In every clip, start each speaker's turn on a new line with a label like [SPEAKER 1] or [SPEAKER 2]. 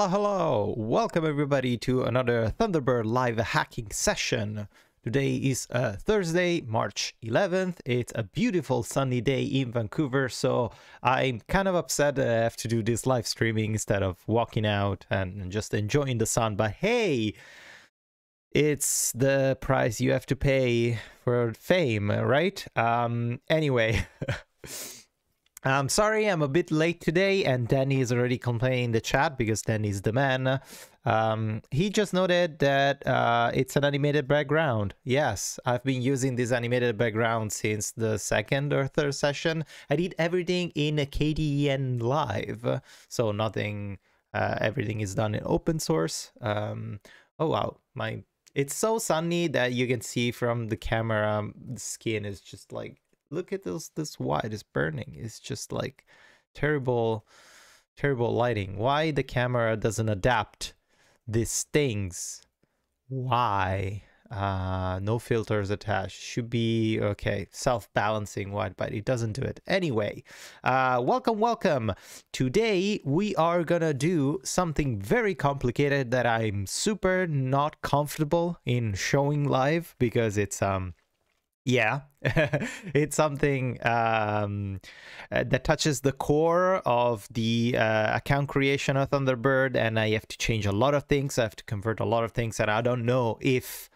[SPEAKER 1] Hello, hello! Welcome everybody to another Thunderbird live hacking session. Today is Thursday, March 11th. It's a beautiful sunny day in Vancouver, so I'm kind of upset that I have to do this live streaming instead of walking out and just enjoying the sun. But hey, it's the price you have to pay for fame, right? Anyway. I'm sorry I'm a bit late today, and Danny is already complaining in the chat because Danny's the man. He just noted that it's an animated background. Yes, I've been using this animated background since the second or third session. I did everything in a KDN live, so nothing, everything is done in open source. Oh wow, it's so sunny that you can see from the camera, the skin is just like, look at this white is burning. It's just like terrible lighting. Why the camera doesn't adapt these things? Why? No filters attached. Should be okay. Self-balancing white, but it doesn't do it. Anyway, welcome. Today we are gonna do something very complicated that I'm super not comfortable in showing live because it's yeah, it's something that touches the core of the account creation of Thunderbird, and I have to change a lot of things. I have to convert a lot of things, and I don't know if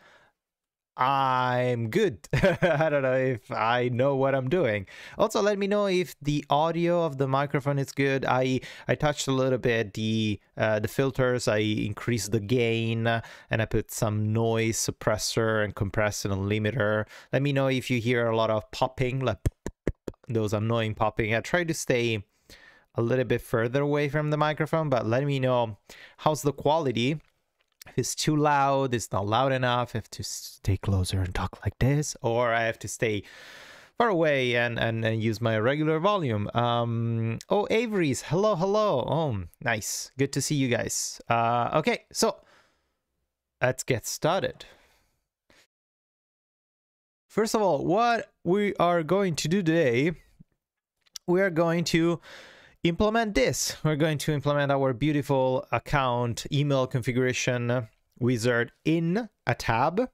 [SPEAKER 1] I'm good. I don't know if I know what I'm doing. Also, let me know if the audio of the microphone is good. I touched a little bit the filters. I increased the gain and I put some noise suppressor and compressor and limiter. Let me know if you hear a lot of popping, like those annoying popping. I try to stay a little bit further away from the microphone, but let me know how's the quality. If it's too loud, it's not loud enough, I have to stay closer and talk like this, or I have to stay far away and use my regular volume. Oh, Avery's, hello. Oh, nice. Good to see you guys. Okay, so let's get started. First of all, what we are going to do today, we are going to implement this. We're going to implement our beautiful account email configuration wizard in a tab.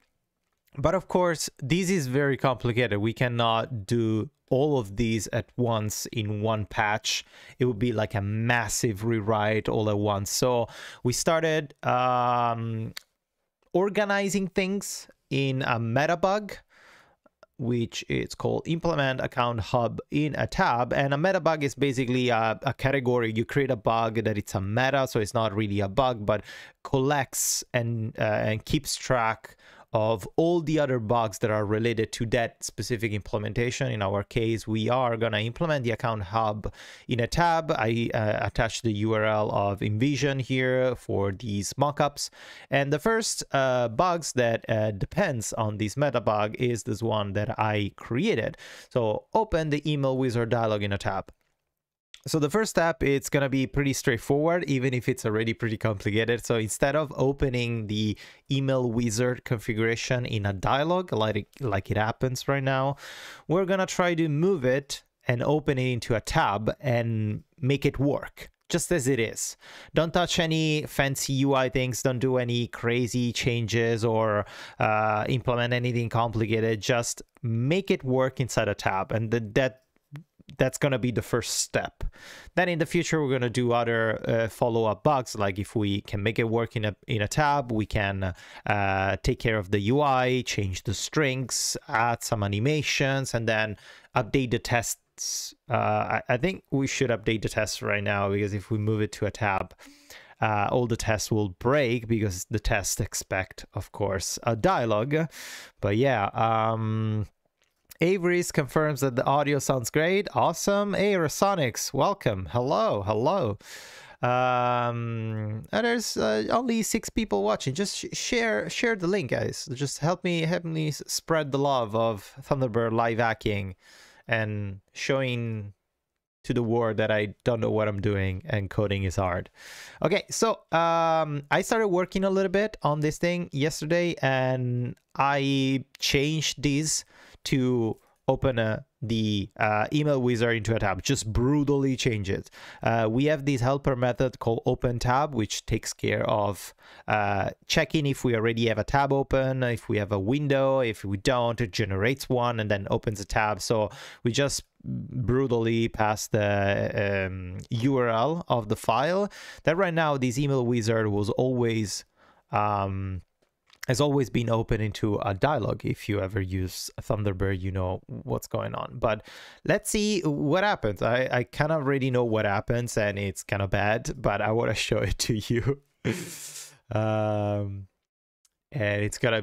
[SPEAKER 1] But of course, this is very complicated. We cannot do all of these at once in one patch. It would be like a massive rewrite all at once. So we started organizing things in a meta bug, which is called implement account hub in a tab. And a meta bug is basically a category. You create a bug that it's a meta, so it's not really a bug, but collects and keeps track of all the other bugs that are related to that specific implementation. In our case, we are going to implement the account hub in a tab. I attached the URL of Envision here for these mockups. And the first bugs that depends on this meta bug is this one that I created. So open the email wizard dialog in a tab. So the first step, it's going to be pretty straightforward, even if it's already pretty complicated. So instead of opening the email wizard configuration in a dialog, like it happens right now, we're going to try to move it and open it into a tab and make it work just as it is. Don't touch any fancy UI things. Don't do any crazy changes or implement anything complicated. Just make it work inside a tab. And that's going to be the first step. Then in the future, we're going to do other follow-up bugs. Like if we can make it work in a tab, we can take care of the UI, change the strings, add some animations, and then update the tests. I think we should update the tests right now, because if we move it to a tab, all the tests will break, because the tests expect, of course, a dialog. But yeah, Avery's confirms that the audio sounds great. Awesome. Hey, Rasonics, welcome. Hello. There's only 6 people watching. Just share the link, guys. Just help me spread the love of Thunderbird live hacking and showing to the world that I don't know what I'm doing and coding is hard. Okay, so I started working a little bit on this thing yesterday, and I changed these to open a the email wizard into a tab, just brutally change it. We have this helper method called open tab, which takes care of checking if we already have a tab open, if we have a window. If we don't, it generates one and then opens a tab. So we just brutally pass the URL of the file. That right now, this email wizard was always has always been open into a dialog. If you ever use Thunderbird, you know what's going on. But let's see what happens. I kind of already know what happens, and it's kind of bad, but I want to show it to you. And it's gonna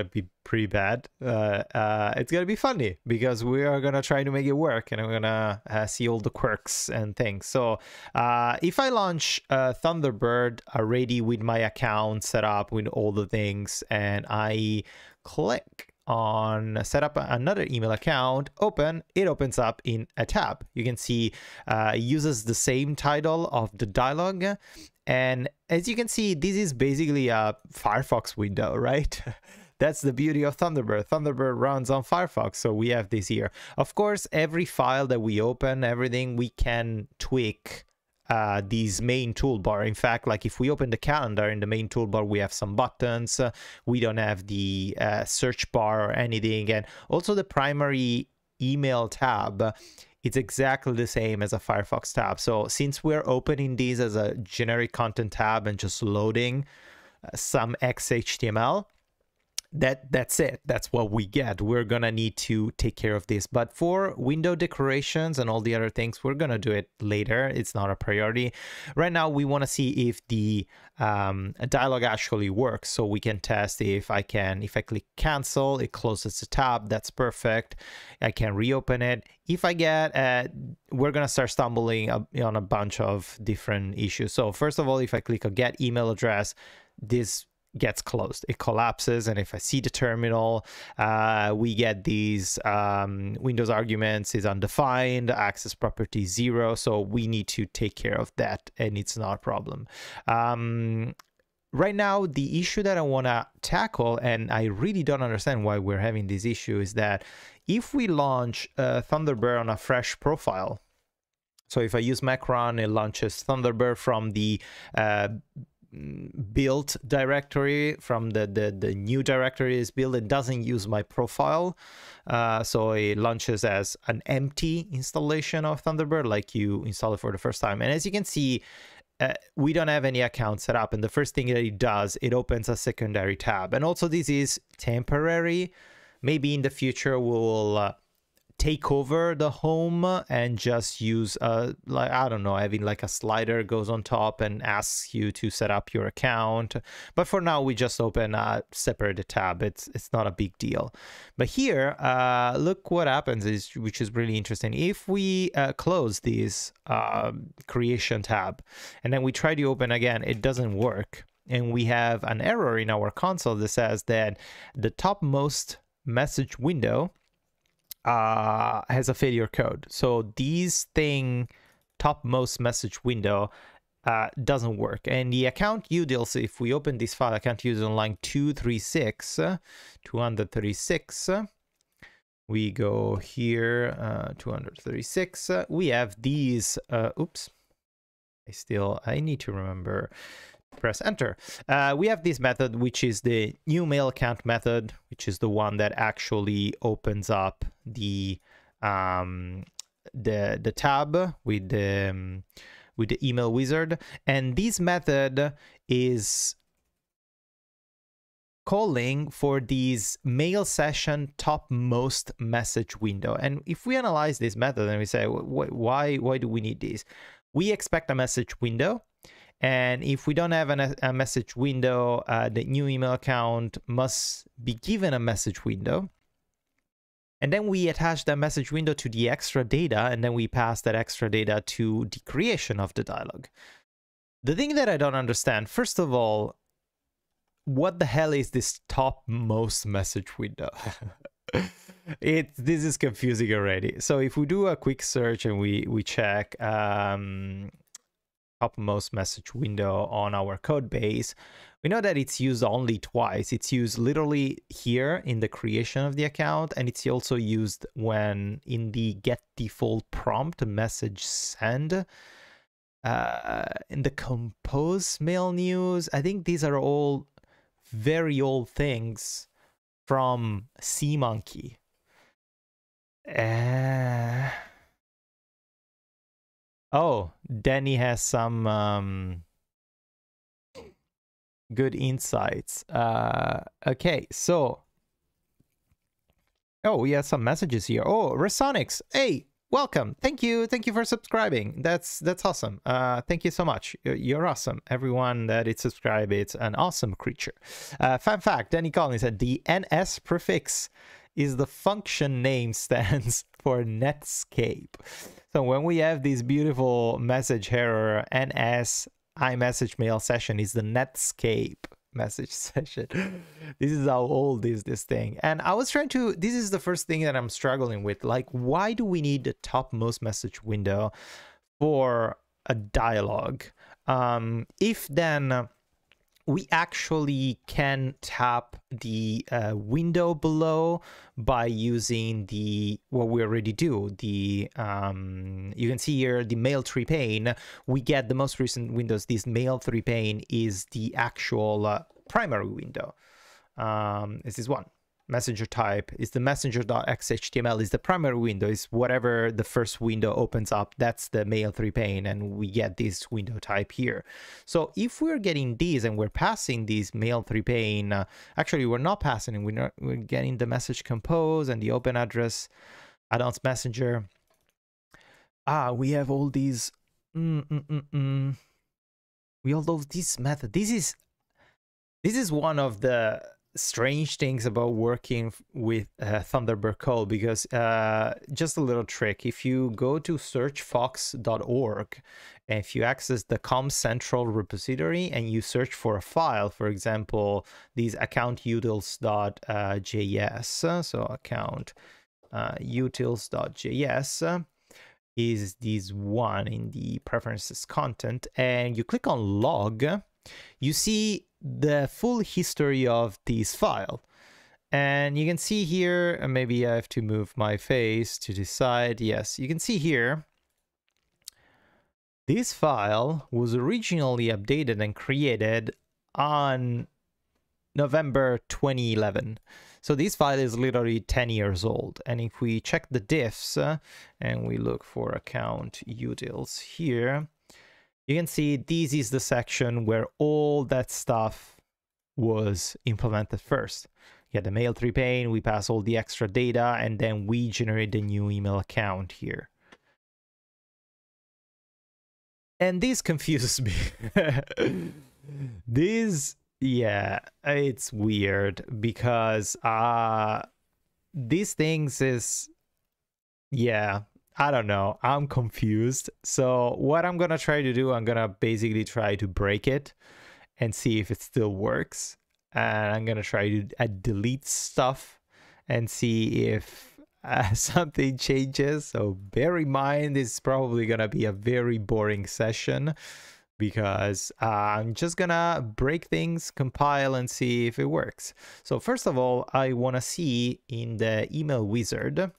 [SPEAKER 1] be pretty bad. It's gonna be funny because we are gonna try to make it work, and I'm gonna see all the quirks and things. So if I launch Thunderbird already with my account set up with all the things, and I click on set up another email account, open, it opens up in a tab. You can see it uses the same title of the dialog. And as you can see, this is basically a Firefox window, right? That's the beauty of Thunderbird. Thunderbird runs on Firefox, so we have this here. Of course, every file that we open, everything, we can tweak this main toolbar. In fact, like if we open the calendar in the main toolbar, we have some buttons. We don't have the search bar or anything. And also the primary email tab, it's exactly the same as a Firefox tab. So since we're opening these as a generic content tab and just loading some XHTML, that's it. That's what we get. We're gonna need to take care of this. But for window decorations and all the other things, we're gonna do it later. It's not a priority. Right now, we want to see if the dialog actually works, so we can test if I click cancel, it closes the tab. That's perfect. I can reopen it. If I get, we're gonna start stumbling on a bunch of different issues. So first of all, if I click on get email address, this gets closed, it collapses. And if I see the terminal, we get these Windows arguments is undefined, access property 0. So we need to take care of that, and it's not a problem. Right now, the issue that I want to tackle, and I really don't understand why we're having this issue, is that if we launch Thunderbird on a fresh profile, so if I use Macron, it launches Thunderbird from the build directory, from the new directory is built. It doesn't use my profile, so it launches as an empty installation of Thunderbird, like you install it for the first time. And as you can see, we don't have any account set up, and the first thing that it does, it opens a secondary tab. And also, this is temporary. Maybe in the future we'll take over the home and just use like, I don't know, having like a slider goes on top and asks you to set up your account. But for now, we just open a separate tab. It's not a big deal. But here, look what happens, which is really interesting. If we close this creation tab and then we try to open again, it doesn't work. And we have an error in our console that says that the topmost message window has a failure code. So this thing, topmost message window, doesn't work. And the account utils, if we open this file, account utils on line 236, we go here, 236, we have these, oops, I need to remember, press enter. We have this method, which is the new mail account method, which is the one that actually opens up the tab with the email wizard. And this method is calling for these mail session topmost message window. And if we analyze this method and we say, why do we need this? We expect a message window. And if we don't have a message window, the new email account must be given a message window. And then we attach that message window to the extra data, and then we pass that extra data to the creation of the dialog. The thing that I don't understand, first of all, what the hell is this topmost message window? This is confusing already. So if we do a quick search and we check topmost message window on our code base, we know that it's used only twice. It's used literally here in the creation of the account, and it's also used when in the get default prompt message send. In the compose mail news, I think these are all very old things from SeaMonkey. Oh, Danny has some good insights. Okay, so we have some messages here. Oh, Resonics, hey, welcome. Thank you for subscribing. That's awesome. Thank you so much. You're awesome. Everyone that is subscribed, it's an awesome creature. Fun fact, Danny Collins said the NS prefix is the function name stands for Netscape. So when we have this beautiful message error, NS iMessage mail session is the Netscape message session. This is how old is this thing. And I was trying to, this is the first thing that I'm struggling with. Like, why do we need the topmost message window for a dialogue? If then we actually can tap the window below by using the, what we already do, the, you can see here, the mail tree pane. We get the most recent windows. This mail tree pane is the actual primary window. This is one. Messenger type is the messenger.xhtml is the primary window, is whatever the first window opens up, that's the mail tree pane, and we get this window type here. So if we're getting these and we're passing these mail tree pane, actually we're not passing, we're getting the message compose and the open address, add-ons messenger. We have all these we all love this method. This is one of the strange things about working with Thunderbird code, because just a little trick, if you go to searchfox.org and if you access the com central repository and you search for a file, for example these account utils.js, so account utils.js is this one in the preferences content, and you click on log, you see the full history of this file. And you can see here, and maybe I have to move my face to the side. Yes, you can see here, this file was originally updated and created on November 2011. So this file is literally 10 years old. And if we check the diffs and we look for account utils here, you can see this is the section where all that stuff was implemented first. You had the mail tree pane, we pass all the extra data, and then we generate the new email account here. And this confuses me. This, yeah, it's weird because these things is, yeah, I don't know. I'm confused. So what I'm going to try to do, I'm going to basically try to break it and see if it still works. And I'm going to try to delete stuff and see if something changes. So bear in mind, this is probably going to be a very boring session because I'm just going to break things, compile, and see if it works. So first of all, I want to see in the email wizard,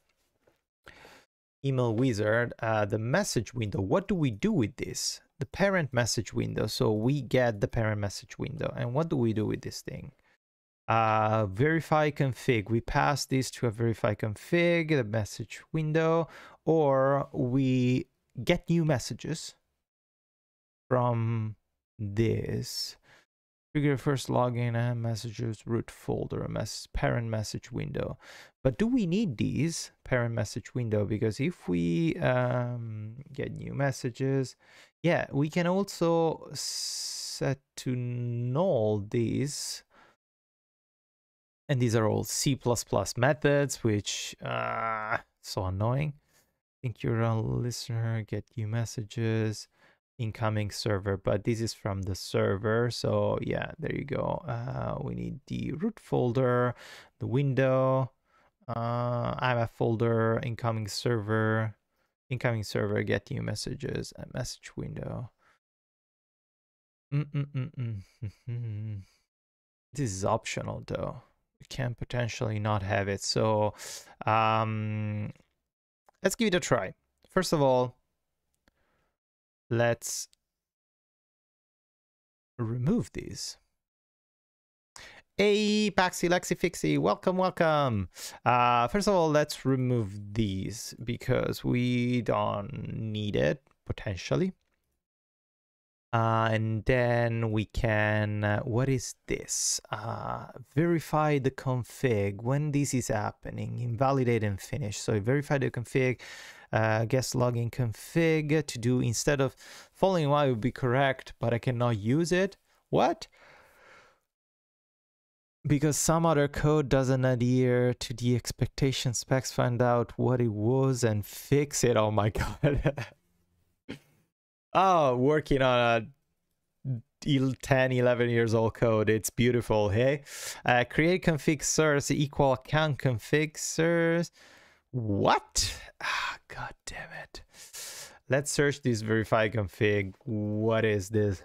[SPEAKER 1] the message window. What do we do with this? The parent message window. So we get the parent message window. And what do we do with this thing? Verify config. We pass this to a verify config, the message window, or we get new messages from this. Trigger first login and messages root folder, parent message window. But do we need these parent message window? Because if we get new messages, yeah, we can also set to null these. And these are all C++ methods, which so annoying. Think you're a listener, get new messages. Incoming server, but this is from the server, so yeah, there you go. We need the root folder, the window, IMF folder, incoming server, get new messages, and message window. This is optional though. We can potentially not have it. So let's give it a try. First of all, let's remove these. Hey, Paxi, Lexi, Fixie, welcome, welcome. First of all, let's remove these because we don't need it, potentially. And then we can, what is this? Verify the config when this is happening, invalidate and finish. So verify the config, guest login config to do instead of following why would be correct, but I cannot use it. What? Because some other code doesn't adhere to the expectation specs, find out what it was and fix it. Oh my God. Oh, working on a 10, 11 years old code. It's beautiful. Hey, create config source equal account config source. What? Ah, God damn it. Let's search this verify config. What is this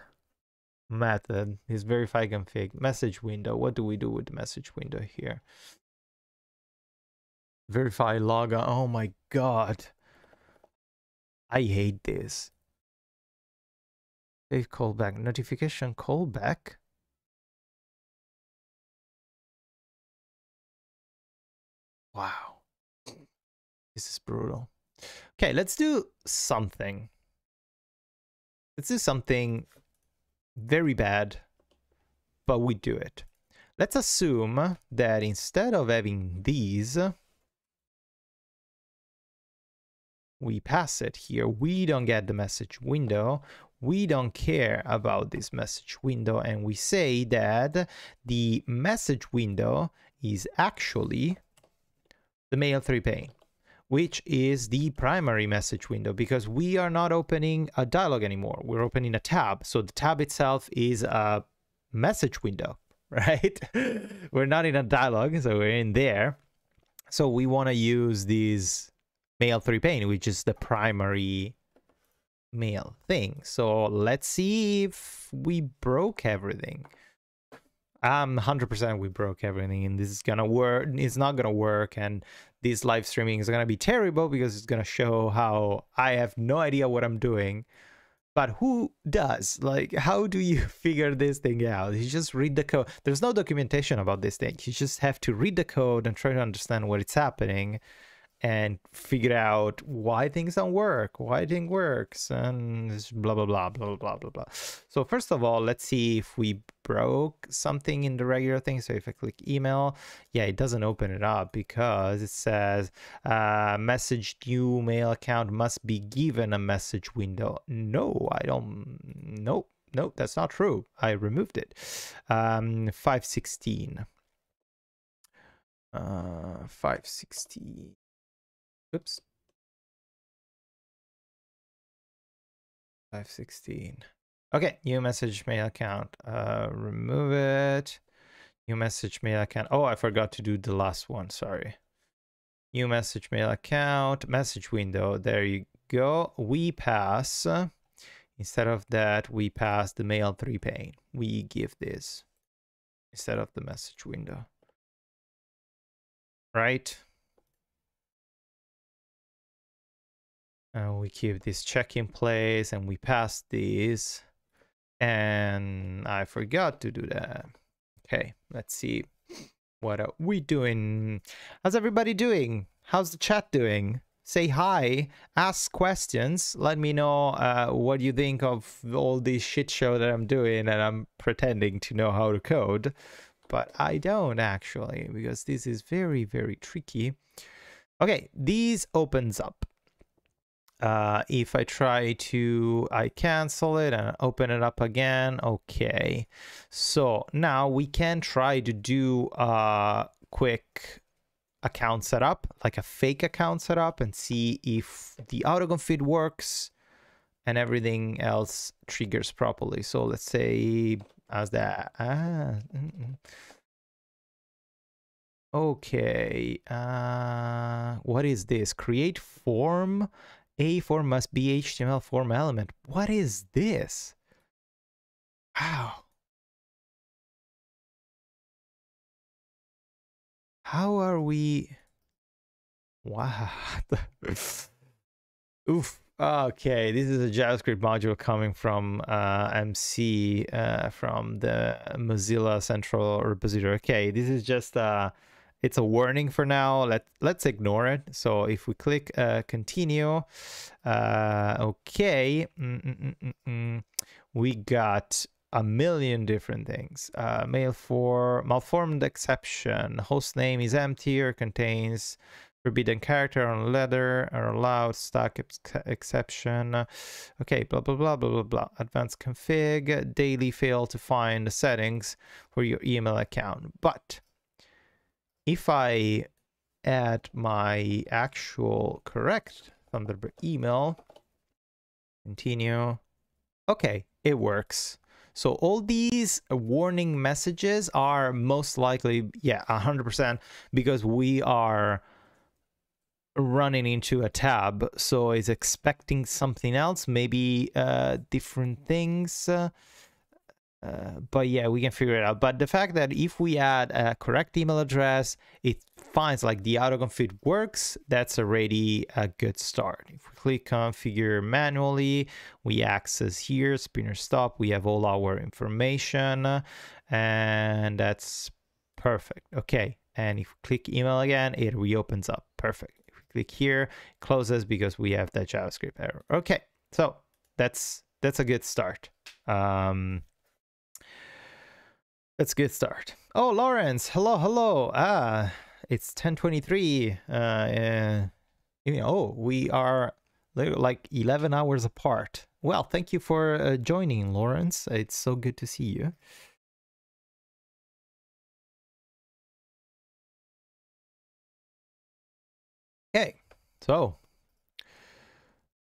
[SPEAKER 1] method? This verify config message window. What do we do with the message window here? Verify logon. Oh my God. I hate this. Save callback. Notification callback. Wow. This is brutal. Okay, let's do something. Let's do something very bad, but we do it. Let's assume that instead of having these, we pass it here. We don't get the message window. We don't care about this message window. And we say that the message window is actually the mail3 pane, which is the primary message window, because we are not opening a dialog anymore. We're opening a tab. So the tab itself is a message window, right? We're not in a dialog, so we're in there. So we want to use this mail3 pane, which is the primary mail thing. So let's see if we broke everything. 100% we broke everything, and this is gonna work. It's not gonna work, and this live streaming is gonna be terrible because it's gonna show how I have no idea what I'm doing. But who does? Like, how do you figure this thing out? You just read the code. There's no documentation about this thing. You just have to read the code and try to understand what it's happening and figure out why things don't work, why it works, and blah, blah, blah, blah, blah, blah, blah. So first of all, let's see if we broke something in the regular thing. So if I click email, yeah, it doesn't open it up because it says message new mail account must be given a message window. No, I don't, nope, that's not true. I removed it. 516. 516. Oops. 516. Okay, new message mail account. Remove it. New message mail account. Oh, I forgot to do the last one. Sorry. New message mail account. Message window. There you go. We pass. Instead of that, we pass the mail3 pane. We give this instead of the message window. Right? We keep this check in place and we pass these. And I forgot to do that. Okay, let's see. What are we doing? How's everybody doing? How's the chat doing? Say hi, ask questions. Let me know what you think of all this shit show that I'm doing, and I'm pretending to know how to code. But I don't actually, because this is very, very tricky. Okay, these opens up. If I try to, I cancel it and open it up again. Okay, so now we can try to do a quick account setup, like a fake account setup, and see if the autoconfig works and everything else triggers properly. So let's say as that. Okay, what is this? Create form. A form must be HTML form element. What is this? Wow. How are we? Wow. Oof. Okay, this is a JavaScript module coming from MC from the Mozilla Central Repository. Okay, this is just it's a warning for now. Let's ignore it. So if we click continue, okay, we got a million different things. Malformed exception. Host name is empty or contains forbidden character on letter or allowed stack exception. Okay, blah, blah, blah, blah, blah, blah. Advanced config, daily fail to find the settings for your email account. But if I add my actual correct Thunderbird email, continue, okay, it works. So all these warning messages are most likely, yeah, 100% because we are running into a tab, so it's expecting something else, maybe different things, but yeah, we can figure it out. But the fact that if we add a correct email address, it finds like the autoconfig works, that's already a good start. If we click configure manually, we access here spinner stop, we have all our information, and that's perfect. Okay, and if we click email again, it reopens up. Perfect. Click here, closes because we have that JavaScript error. Okay, so that's a good start. That's a good start. Oh, Lawrence, hello. It's 10:23. Oh, we are like 11 hours apart. Well, thank you for joining, Lawrence. It's so good to see you. Okay, so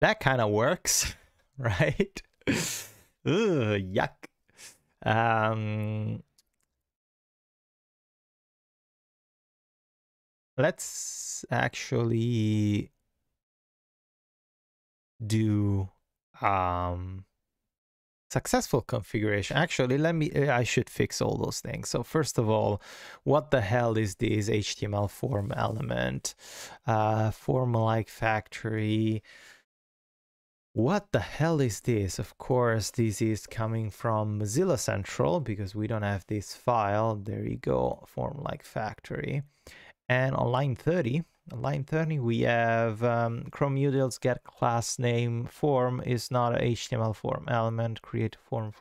[SPEAKER 1] that kind of works, right? Ugh, yuck. Let's actually do successful configuration. Actually, I should fix all those things. So first of all, what the hell is this HTML form element? Form like factory. What the hell is this? Of course, this is coming from Mozilla Central because we don't have this file. There you go, form like factory. And on line 30, we have Chrome utils get class name form is not an HTML form element. Create form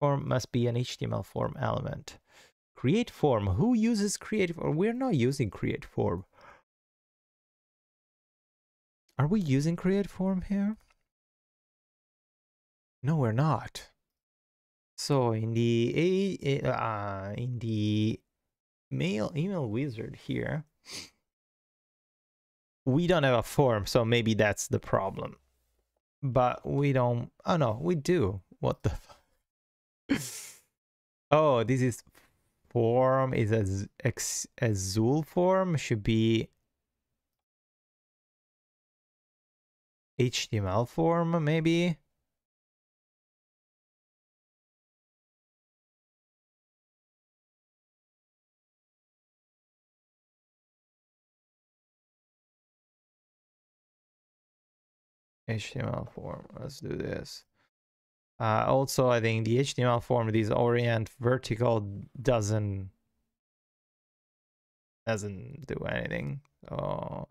[SPEAKER 1] must be an HTML form element. Create form. Who uses create form? We're not using create form. Are we using create form here? No, we're not. So in the email wizard here, we don't have a form, so maybe that's the problem. But we don't. Oh no, we do. What the? Oh, this is form is a Zool form. Should be HTML form maybe. HTML form. Let's do this. Also, I think the HTML form, this orient vertical doesn't do anything. Oh,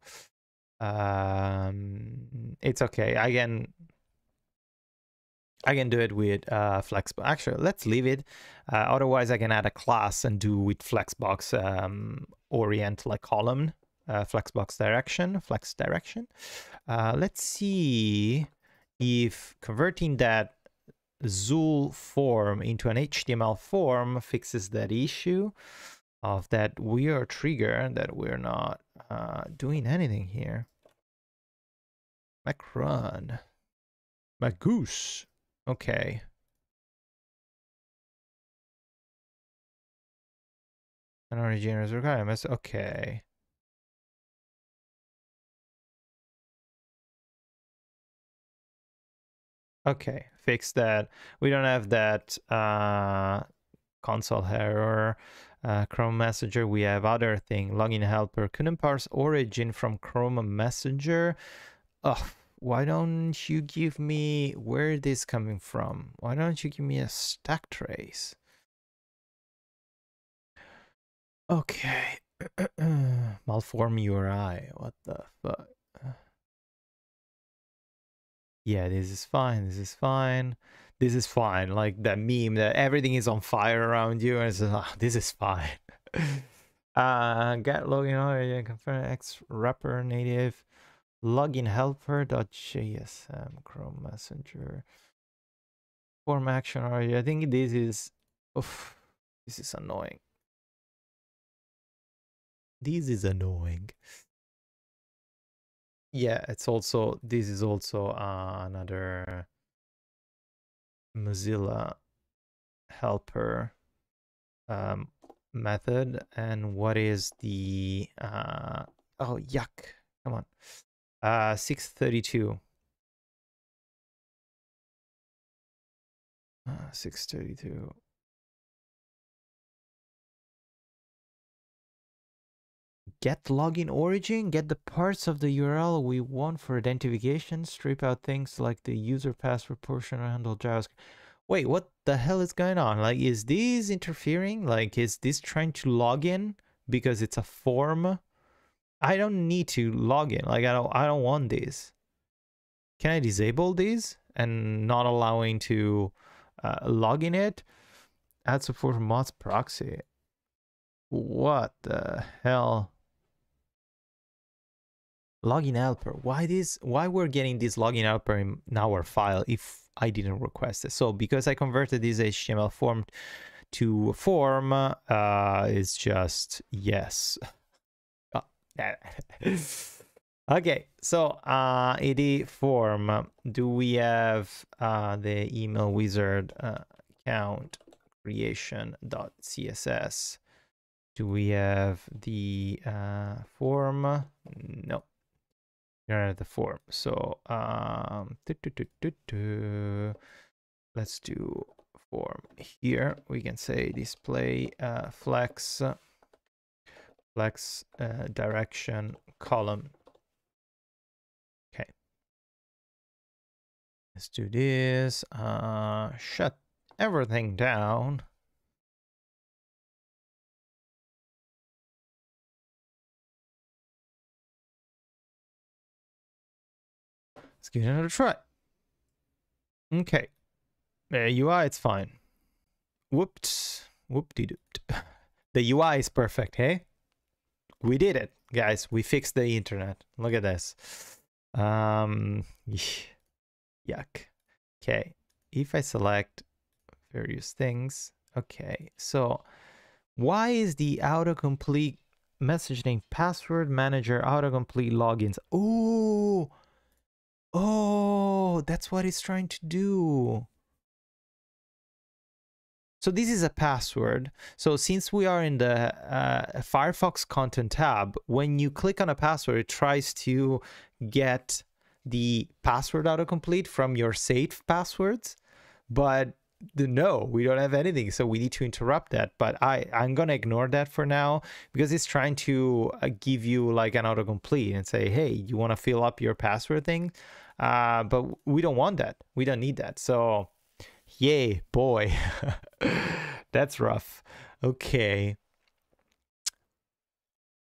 [SPEAKER 1] it's okay. I can do it with Flexbox. Actually, let's leave it. Otherwise, I can add a class and do with Flexbox orient like column, Flexbox direction, flex direction. Let's see if converting that Zool form into an HTML form fixes that issue of that weird trigger that we're not doing anything here. Macron. Magoose. Okay. An original requirements. Okay. Okay, fixed that. We don't have that console error. Chrome Messenger, we have other thing. Login helper couldn't parse origin from Chrome Messenger. Oh, why don't you give me where it is coming from? Why don't you give me a stack trace? Okay. Malform URI. What the fuck? Yeah, this is fine. This is fine. This is fine. Like that meme that everything is on fire around you, and it's like, oh, this is fine. Get login origin confirm X wrapper native login helper.jsm Chrome Messenger form action origin. I think this is this is annoying. This is annoying. Yeah, it's also, this is also another Mozilla helper method. And what is the oh yuck, come on, 632 632. Get login origin, get the parts of the URL we want for identification, strip out things like the user password portion, handle JavaScript. Wait, what the hell is going on? Like, is this interfering? Like, is this trying to log in because it's a form? I don't need to log in. Like, I don't want this. Can I disable these and not allowing to log in it? Add support for mods proxy. What the hell? Login helper. Why we're getting this login helper in our file if I didn't request it? So because I converted this HTML form to a form, it's just yes. Oh. Okay, so id form. Do we have the email wizard account creation.css? Do we have the form? No. The form. So let's do form here. We can say display flex direction column. Okay, let's do this. Shut everything down. Let's give it another try. Okay. UI, it's fine. Whoops. Whoop-de-dooped. The UI is perfect, hey? We did it, guys. We fixed the internet. Look at this. Yuck. Okay. If I select various things. Okay. So why is the autocomplete message name password manager autocomplete logins? Oh, that's what it's trying to do. So this is a password. So since we are in the Firefox content tab, when you click on a password, it tries to get the password autocomplete from your saved passwords. But no, we don't have anything. So we need to interrupt that. But I'm going to ignore that for now because it's trying to give you like an autocomplete and say, hey, you want to fill up your password thing? But we don't want that. We don't need that. So yay, boy. That's rough. Okay.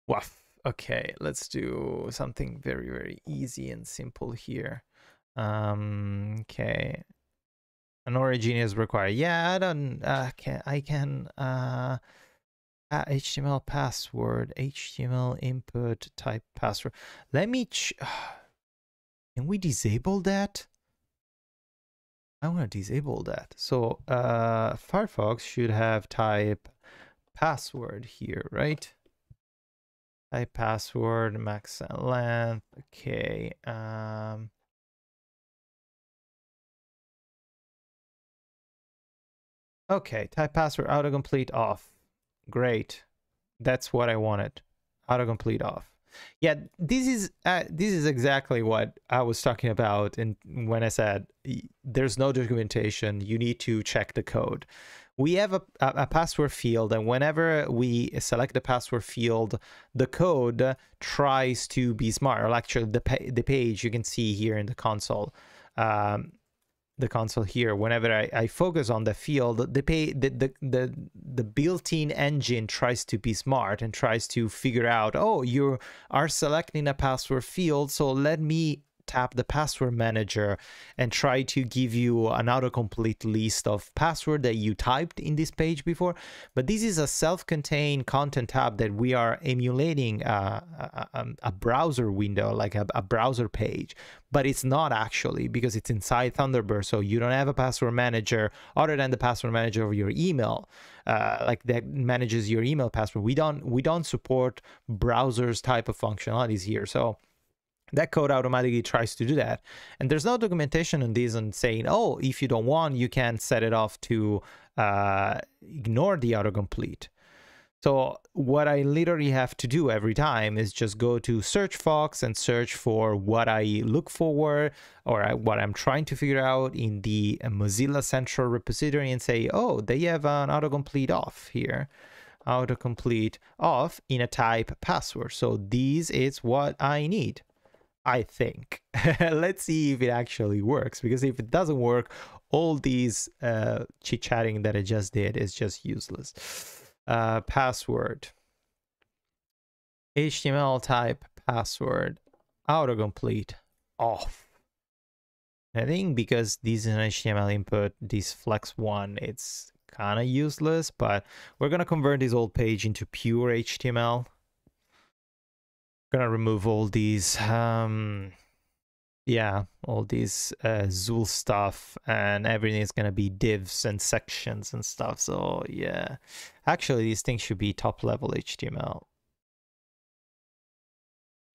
[SPEAKER 1] Woof. Okay, let's do something very, very easy and simple here. Okay. An origin is required. Yeah, I don't I can HTML password, HTML input type password. Let me can we disable that? I want to disable that. So Firefox should have type password here, right? Type password, max length. Okay. Okay, type password autocomplete off. Great. That's what I wanted. Autocomplete off. Yeah, this is exactly what I was talking about, and when I said there's no documentation, you need to check the code. We have a password field, and whenever we select the password field, the code tries to be smart. Or actually, the page you can see here in the console. The console here, whenever I focus on the field, the built-in engine tries to be smart and tries to figure out, oh, you are selecting a password field, so let me tap the password manager and try to give you an autocomplete list of password that you typed in this page before. But this is a self-contained content tab that we are emulating a browser window, like a browser page, but it's not actually, because it's inside Thunderbird, so you don't have a password manager other than the password manager of your email, like that manages your email password. We don't support browsers type of functionalities here, so that code automatically tries to do that. And there's no documentation on this and saying, oh, if you don't want, you can set it off to ignore the autocomplete. So what I literally have to do every time is just go to search Fox and search for what I look for, or what I'm trying to figure out in the Mozilla Central repository, and say, oh, they have an autocomplete off here. Autocomplete off in a type password. So this is what I need, I think. Let's see if it actually works, because if it doesn't work, all these chit-chatting that I just did is just useless. Password, HTML type password, autocomplete off. I think because this is an HTML input, this flex one, it's kind of useless, but we're gonna convert this old page into pure HTML. Gonna remove all these yeah, all these Zool stuff, and everything is gonna be divs and sections and stuff. So yeah, actually these things should be top level HTML.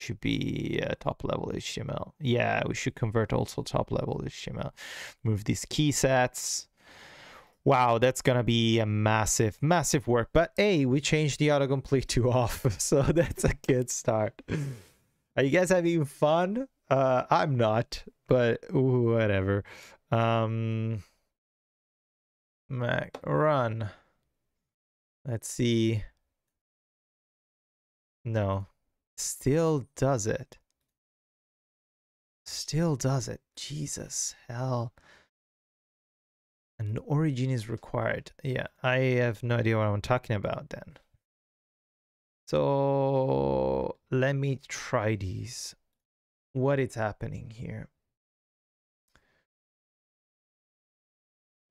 [SPEAKER 1] Should be top level HTML. Yeah, we should convert also top level HTML. Move these key sets. Wow, that's gonna be a massive work, but hey, we changed the autocomplete to off, so that's a good start. Are you guys having fun? I'm not, but whatever. Mac run. Let's see. No, still does it. Still does it. Jesus, hell. An origin is required. Yeah, I have no idea what I'm talking about then. So let me try these. What is happening here?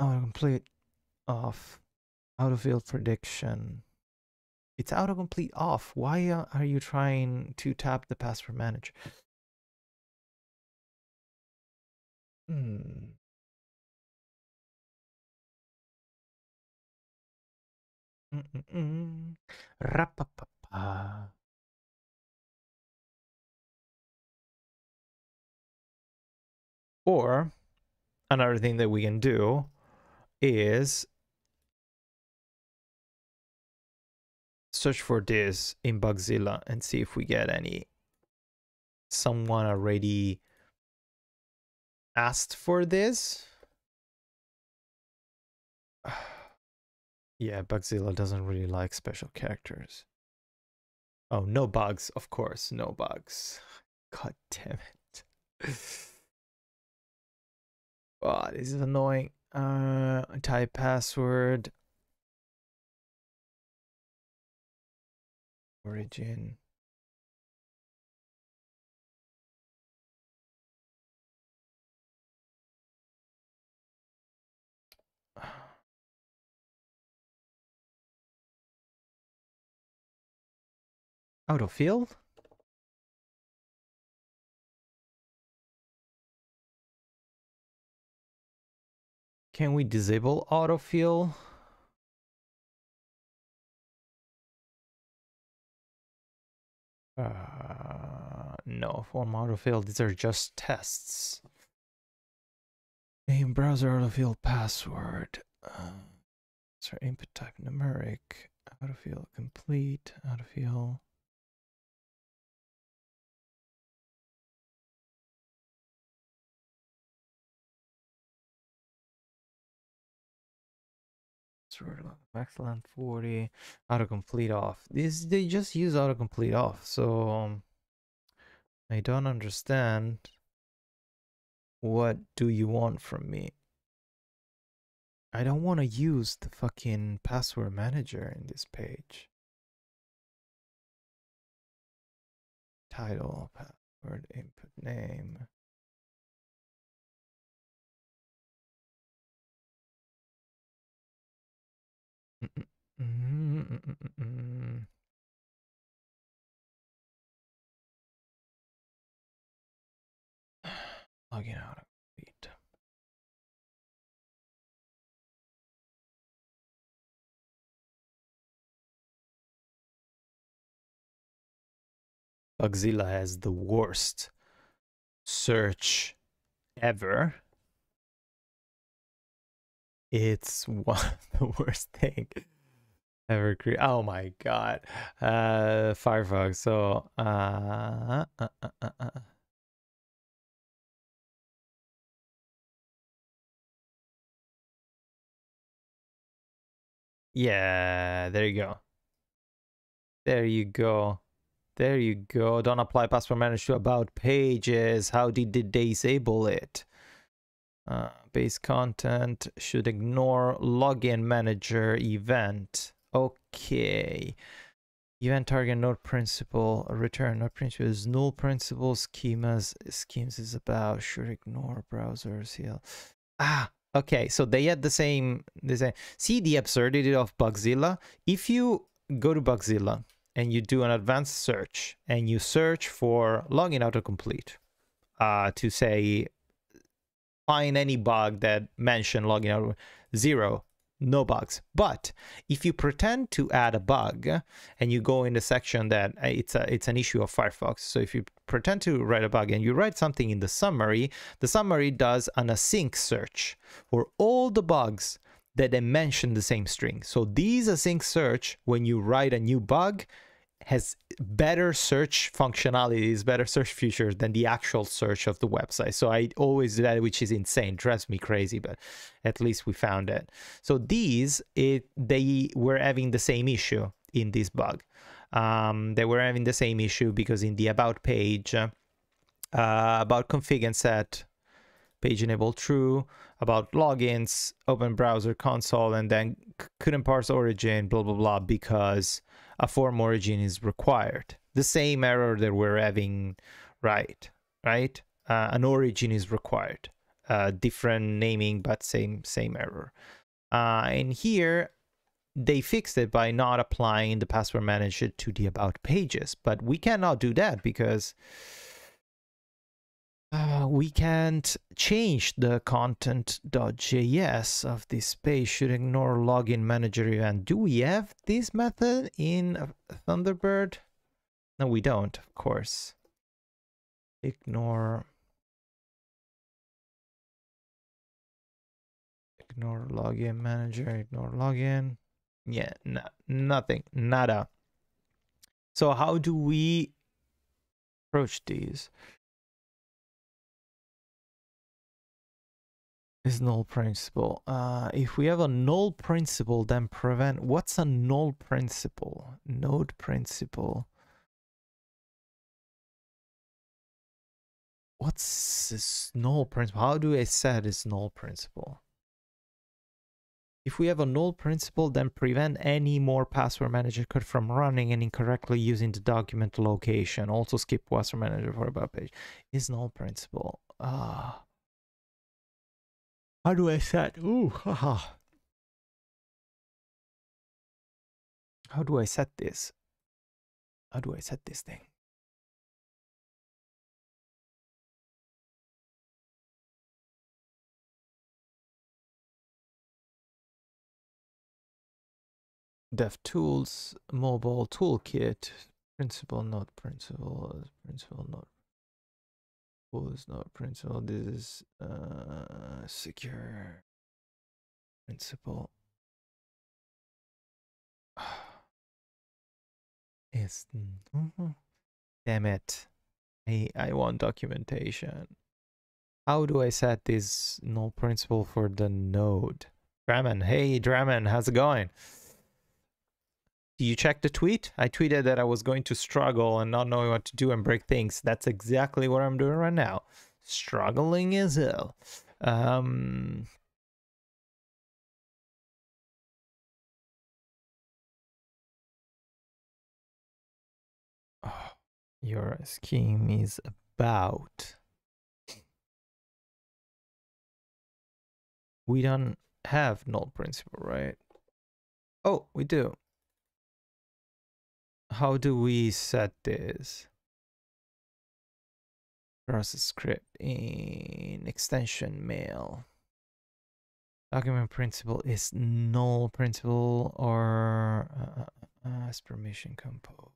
[SPEAKER 1] Autocomplete off. Autofill prediction. It's autocomplete off. Why are you trying to tap the password manager? Rapapapa. Or another thing that we can do is search for this in Bugzilla and see if we get any. Someone already asked for this. Yeah, Bugzilla doesn't really like special characters. Oh, no bugs, of course, no bugs. God damn it. Oh, this is annoying. Type password. Origin. Autofill? Can we disable autofill? No, form autofill, these are just tests. Name browser autofill password. Sorry, input type numeric. Autofill complete. Autofill. Excellent 40. Autocomplete off. They just use autocomplete off, so I don't understand. What do you want from me? I don't want to use the fucking password manager in this page. Title, password, input name. Login out of complete. Bugzilla has the worst search ever. It's one of the worst thing ever created. Oh my god. Firefox. So yeah, there you go. There you go. There you go. Don't apply password manager to about pages. How did they disable it? Base content should ignore login manager event. Okay. Event target node principal return node principal is null principal schemas is about should ignore browsers here. Okay, so they had the same see the absurdity of Bugzilla. If you go to Bugzilla and you do an advanced search and you search for login autocomplete to say find any bug that mention login out, 0, no bugs. But if you pretend to add a bug and you go in the section that it's an issue of Firefox, so if you pretend to write a bug and you write something in the summary does an async search for all the bugs that they mention the same string. So these async search, when you write a new bug, has better search functionalities, better search features than the actual search of the website. So I always do that, which is insane, drives me crazy, but at least we found it. So these, they were having the same issue in this bug. They were having the same issue because in the about page, about config and set, page enable true, about logins, open browser console, and then couldn't parse origin, blah, blah, blah, because a form origin is required. The same error that we're having, right? An origin is required. Different naming, but same error. And here, they fixed it by not applying the password manager to the about pages. But we cannot do that because we can't change the content.js of this page. Should ignore login manager event. Do we have this method in Thunderbird? No, we don't, of course. Ignore login manager, ignore login. Yeah, nothing, nada. So how do we approach these? Is null principle. If we have a null principle, then prevent. What's a null principle? Node principle. What's this null principle? How do I set this null principle? If we have a null principle, then prevent any more password manager code from running and incorrectly using the document location. Also skip password manager for about page. Is null principle. How do I set? Ooh, haha. How do I set this? How do I set this thing? DevTools, mobile toolkit, principal, not principal, principal, not full is not principal. This is secure principal. Is damn it. I want documentation. How do I set this null principle for the node? Draman, hey Draman, how's it going? Do you check the tweet? I tweeted that I was going to struggle and not knowing what to do and break things. That's exactly what I'm doing right now. Struggling as hell. Oh, your scheme is about. We don't have null principle, right? Oh, we do. How do we set this? Process script in extension mail. Document principle is null principle or as permission compose.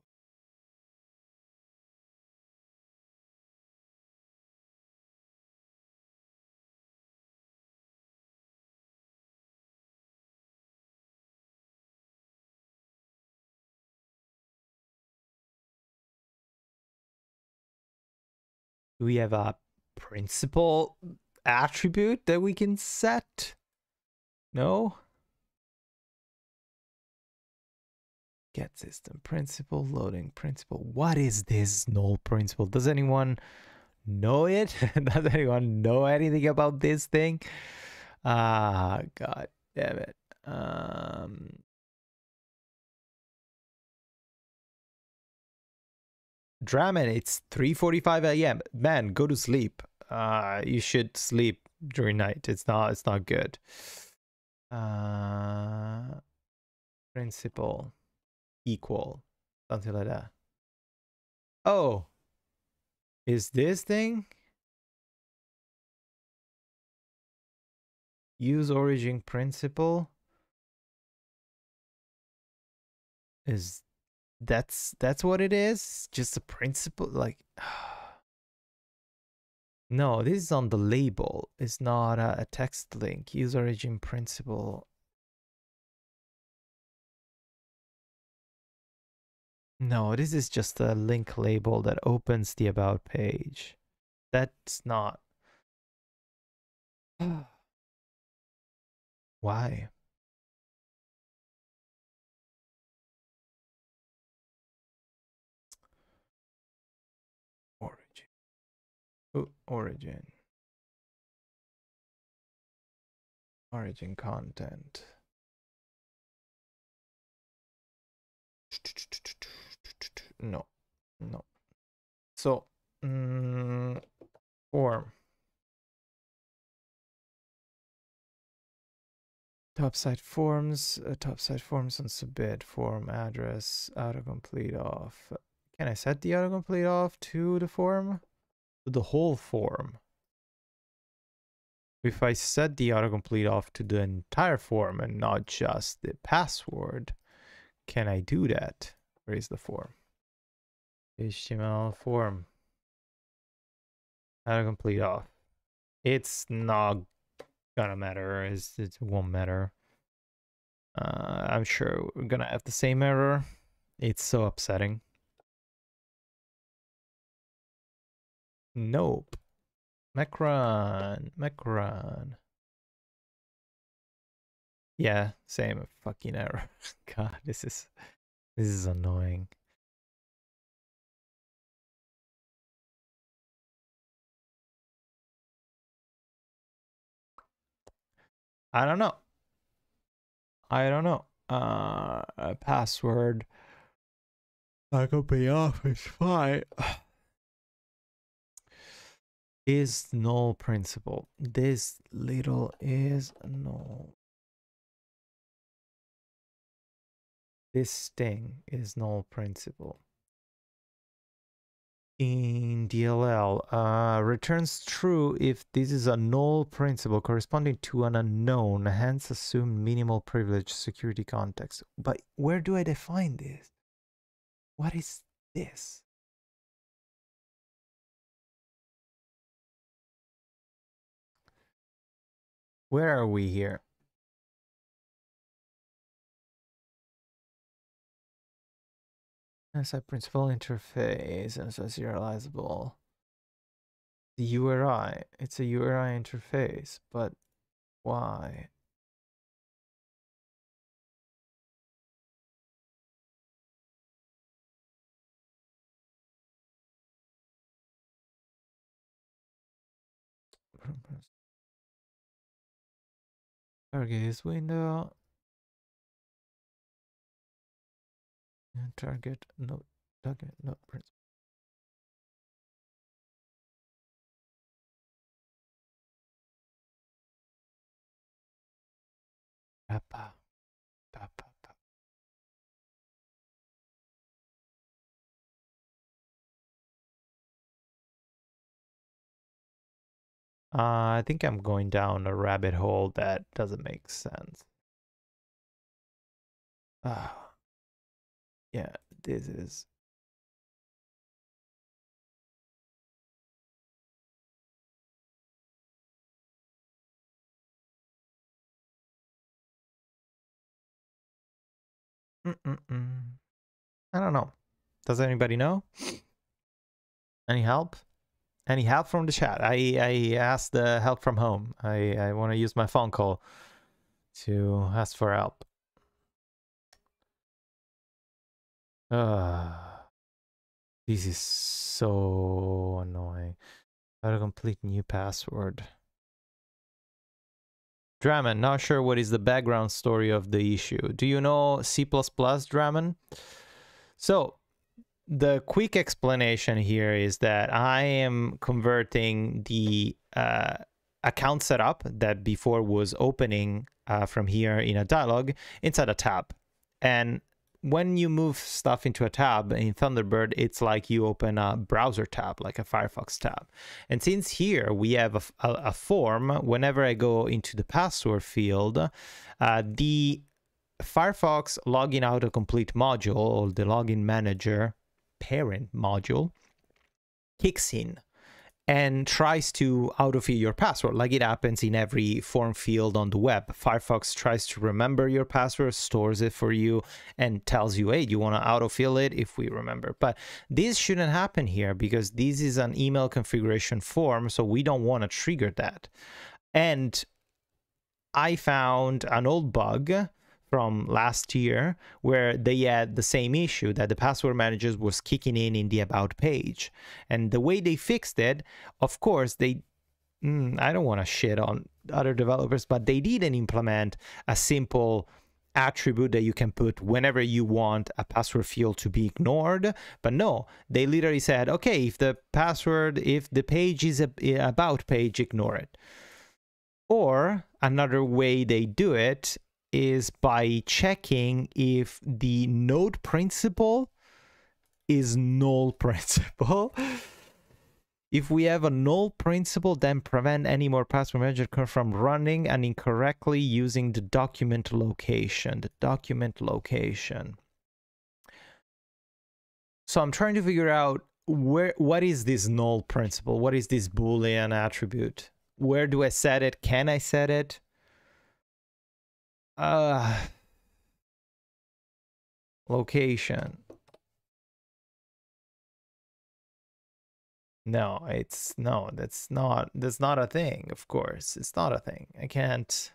[SPEAKER 1] Do we have a principal attribute that we can set? No? Get system principal, loading principal. What is this null principal? Does anyone know it? Does anyone know anything about this thing? Ah, god damn it. Draman, it's 3:45 a.m. Man, go to sleep. You should sleep during night. It's not good. Principal equal something like that. Oh, is this thing? Use origin principle? Is that's what it is? Just a principle, like no, this is on the label. It's not a text link. Use origin principle. No, this is just a link label that opens the about page. That's not. Why? Origin. Oh, origin. Origin content. No, no. So, form. Topside forms on submit, form address, autocomplete off. Can I set the autocomplete off to the form? To the whole form. If I set the autocomplete off to the entire form and not just the password, can I do that? Where is the form? HTML form. Autocomplete off. It's not gonna matter. It won't matter. I'm sure we're gonna have the same error. It's so upsetting. Nope. Macron. Yeah, same fucking error. God, this is annoying. I don't know. Password. I could be off. It's fine. Is null principle. This little is null. This thing is null principle. In DLL, returns true if this is a null principle corresponding to an unknown, hence assume minimal privilege security context. But where do I define this? What is this? Where are we here? SI principal interface and so serializable. The URI. It's a URI interface, but why? Target this window. And target no principal. Papa. Papa. I think I'm going down a rabbit hole that doesn't make sense. Yeah, this is. I don't know. Does anybody know? Any help? Any help from the chat? I asked the help from home. I want to use my phone call to ask for help. This is so annoying. How to complete new password. Draman, not sure what is the background story of the issue. Do you know C++, Draman? So, the quick explanation here is that I am converting the account setup that before was opening from here in a dialog inside a tab. And when you move stuff into a tab in Thunderbird, it's like you open a browser tab, like a Firefox tab. And since here we have a form, whenever I go into the password field, the Firefox login autocomplete module, or the login manager parent module, kicks in and tries to autofill your password, like it happens in every form field on the web. Firefox tries to remember your password, stores it for you, and tells you, hey, you want to autofill it if we remember. But this shouldn't happen here because this is an email configuration form, so we don't want to trigger that. And I found an old bug from last year where they had the same issue, that the password manager was kicking in the about page. And the way they fixed it, of course, I don't want to shit on other developers, but they didn't implement a simple attribute that you can put whenever you want a password field to be ignored. But no, they literally said, okay, if the page is about page, ignore it. Or another way they do it is by checking if the node principal is null principal. If we have a null principal, then prevent any more password manager from running and incorrectly using the document location. So I'm trying to figure out what is this null principal? What is this Boolean attribute? Where do I set it? Can I set it? Location. No, that's not a thing, of course. It's not a thing. I can't.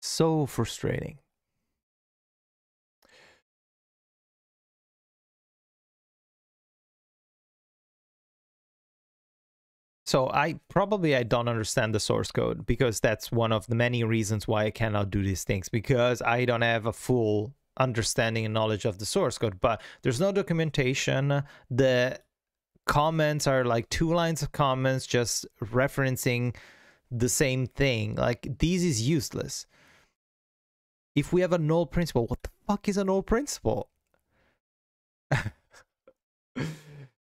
[SPEAKER 1] So frustrating. So I don't understand the source code, because that's one of the many reasons why I cannot do these things, because I don't have a full understanding and knowledge of the source code. But there's no documentation. The comments are like 2 lines of comments just referencing the same thing. Like, this is useless. If we have a null principal, what the fuck is a null principal?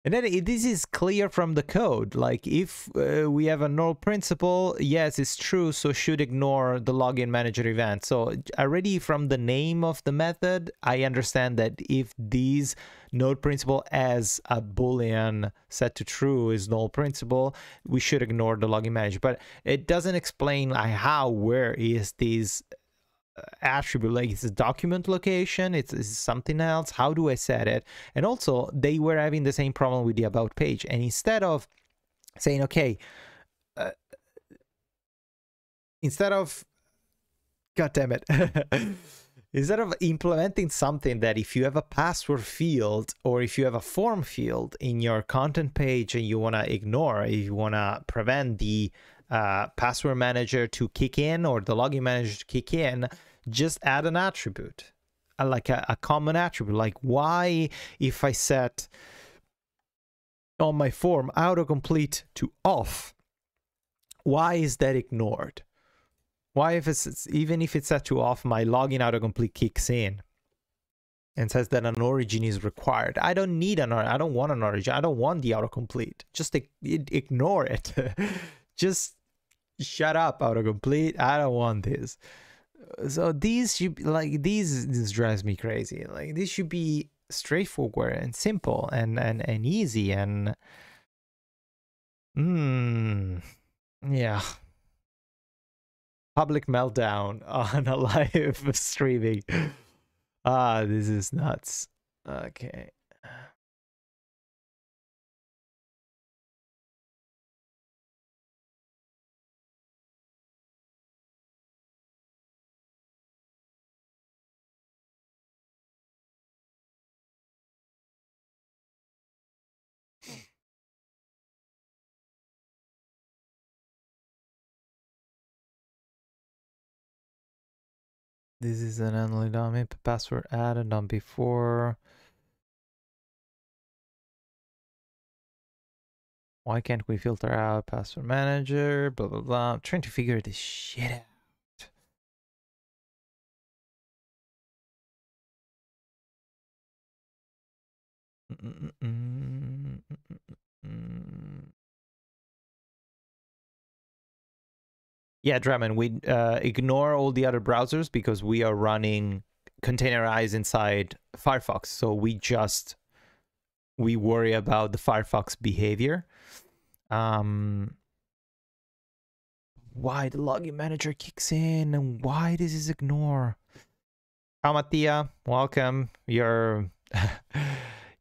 [SPEAKER 1] And then this is clear from the code. Like, if we have a null principal, yes, it's true, so should ignore the login manager event. So already from the name of the method, I understand that if these node principal as a Boolean set to true is null principal, we should ignore the login manager. But it doesn't explain like how, where is these attribute, like it's a document location, it's something else, how do I set it? And also they were having the same problem with the about page, and instead of saying, okay, instead of, god damn it, Instead of implementing something that if you have a password field or if you have a form field in your content page and you want to ignore, if you want to prevent the password manager to kick in or the login manager to kick in, just add an attribute, like a common attribute. Like, why if I set on my form autocomplete to off, why is that ignored? Why, if it's even if it's set to off, my login autocomplete kicks in and says that an origin is required? I don't need I don't want an origin. I don't want the autocomplete. Just ignore it. Just shut up, autocomplete. I don't want this. So these should be like, this drives me crazy. Like, this should be straightforward and simple and easy and yeah. Public meltdown on a live streaming. This is nuts. Okay. This is an unlimited password added on before. Why can't we filter out password manager? Blah, blah, blah. I'm trying to figure this shit out. Yeah, Draman, we ignore all the other browsers because we are running containerized inside Firefox. So we worry about the Firefox behavior. Why the login manager kicks in and why this is ignore. Mattia, welcome. You're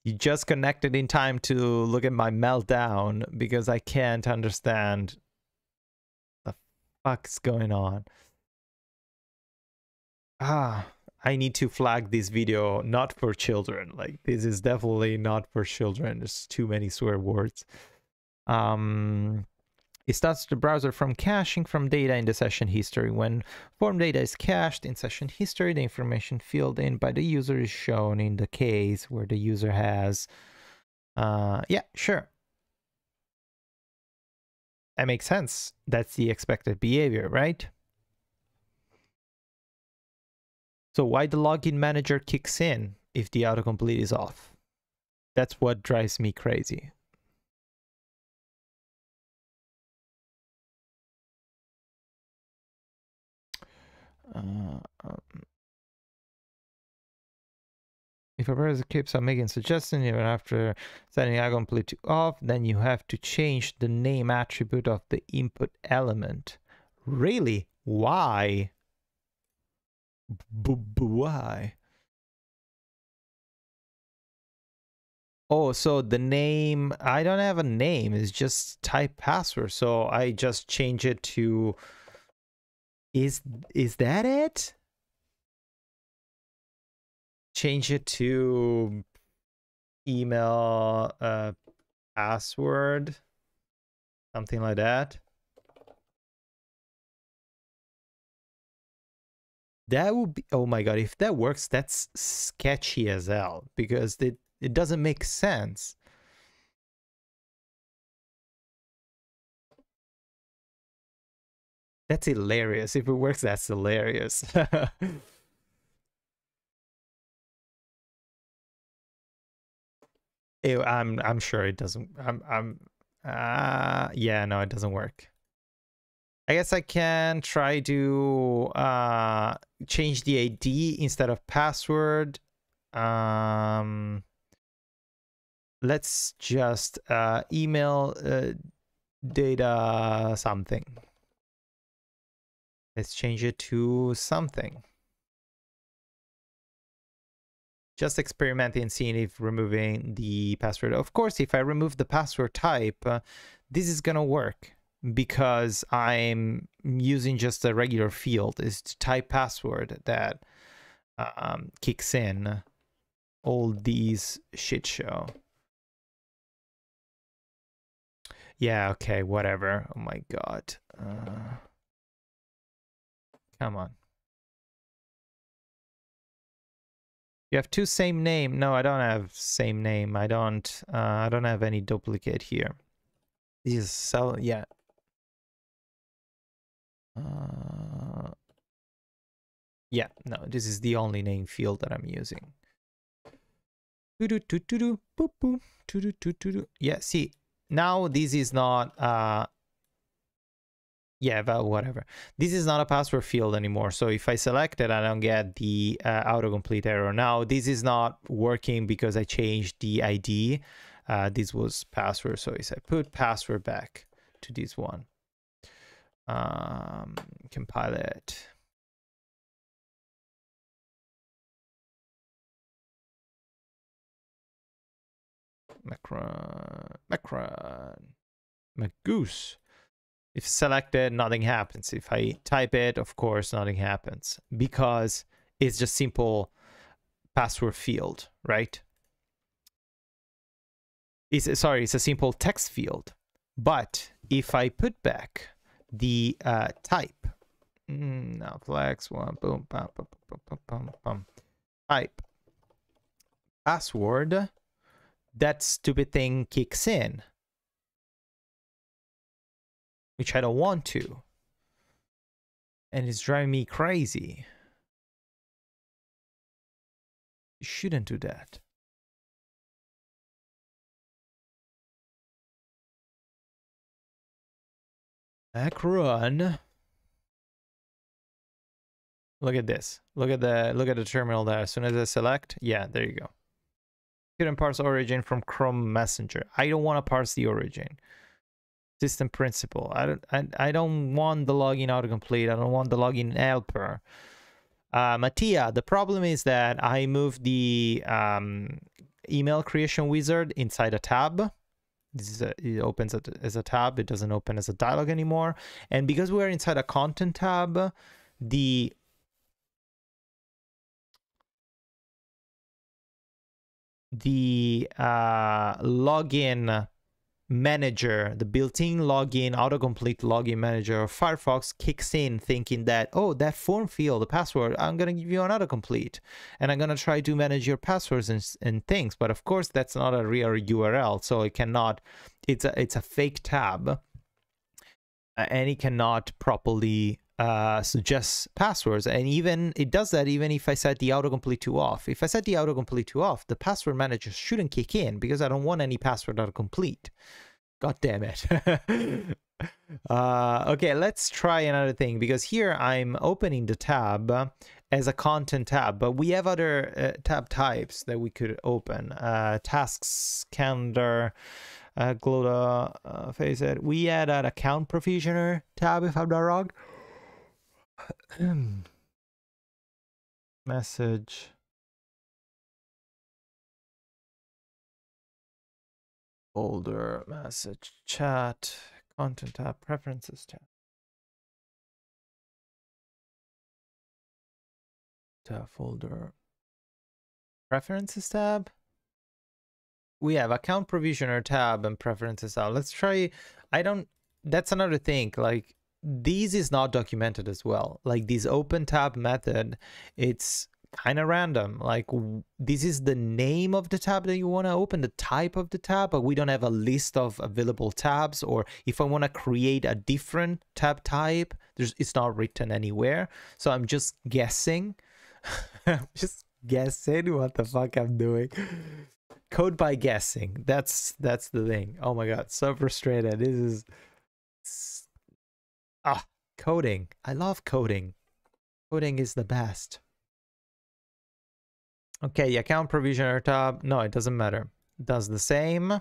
[SPEAKER 1] you just connected in time to look at my meltdown because I can't understand the fuck's going on. I need to flag this video not for children. Like, this is definitely not for children. There's too many swear words. It stops the browser from caching from data in the session history. When form data is cached in session history, the information filled in by the user is shown in the case where the user has... yeah, sure. That makes sense. That's the expected behavior, right? So why the login manager kicks in if the autocomplete is off? That's what drives me crazy. If a browser keeps on making suggestions even after setting autocomplete to off, then you have to change the name attribute of the input element. Really? Why? Why? Oh, so the name, I don't have a name, it's just type password. So I just change it to, is that it? Change it to email password, something like that. That would be, oh my god, if that works, that's sketchy as hell because it doesn't make sense. That's hilarious. If it works, that's hilarious. I'm sure it doesn't. Yeah, no, it doesn't work. I guess I can try to change the ID instead of password. Let's just email data something. Let's change it to something. Just experimenting and seeing if removing the password. Of course, if I remove the password type, this is gonna work because I'm using just a regular field. Is to type password that kicks in all these shit show. Yeah, okay, whatever. Oh my god. Come on. You have two same name. No, I don't have same name. I don't have any duplicate here. This is so yeah. Yeah, no, this is the only name field that I'm using. Yeah, see, now this is not yeah, but whatever. This is not a password field anymore. So if I select it, I don't get the autocomplete error. Now this is not working because I changed the ID. This was password. So if I put password back to this one, compile it. Macron, Magoose. If selected, nothing happens. If I type it, of course, nothing happens because it's just simple password field, right? It's a simple text field. But if I put back the type, now flex one, boom, bum, bum, bum, bum, bum, bum, type password, that stupid thing kicks in, which I don't want to. And it's driving me crazy. You shouldn't do that. Back run. Look at this. Look at the terminal there. As soon as I select, yeah, there you go. Couldn't parse origin from Chrome Messenger. I don't want to parse the origin. System principle. I don't want the login autocomplete. I don't want the login helper. Mattia, the problem is that I moved the email creation wizard inside a tab. This is it opens as a tab. It doesn't open as a dialog anymore. And because we're inside a content tab, the login manager, the built-in login, autocomplete login manager of Firefox kicks in thinking that, oh, that form field, the password, I'm going to give you an autocomplete and I'm going to try to manage your passwords and things. But of course, that's not a real URL. So it cannot, it's a fake tab and it cannot properly suggest passwords. And even it does that even if I set the autocomplete to off. If I set the autocomplete to off, the password manager shouldn't kick in because I don't want any password autocomplete. God damn it. Okay, let's try another thing because here I'm opening the tab as a content tab, but we have other tab types that we could open. Tasks, calendar, Glota, face it. We had an account provisioner tab if I'm not wrong. Message. Folder, message, chat, content tab, preferences tab. Tab folder. Preferences tab. We have account provisioner tab and preferences tab. Let's try. That's another thing. Like, this is not documented as well. Like this open tab method, it's kind of random. Like this is the name of the tab that you want to open, the type of the tab, but we don't have a list of available tabs. Or if I want to create a different tab type, it's not written anywhere. So I'm just guessing. I'm just guessing what the fuck I'm doing. Code by guessing. That's the thing. Oh my god, so frustrated. This is coding. I love coding. Coding is the best. Okay, the account provisioner tab. No, it doesn't matter. It does the same.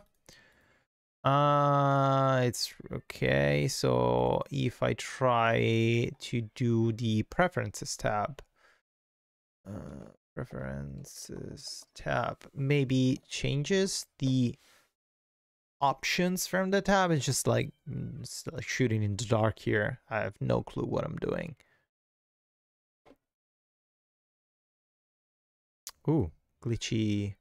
[SPEAKER 1] It's okay. So if I try to do the preferences tab, preferences tab maybe changes the options from the tab. It's just like shooting in the dark here. I have no clue what I'm doing. Ooh, glitchy.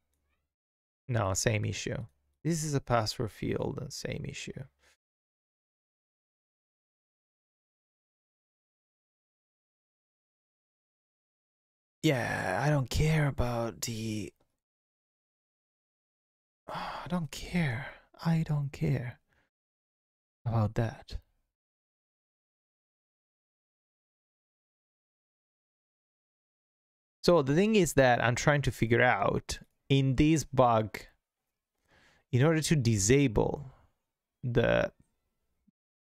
[SPEAKER 1] No, same issue. This is a password field and same issue. Yeah, I don't care about the... I don't care. I don't care about that. So the thing is that I'm trying to figure out in this bug, in order to disable the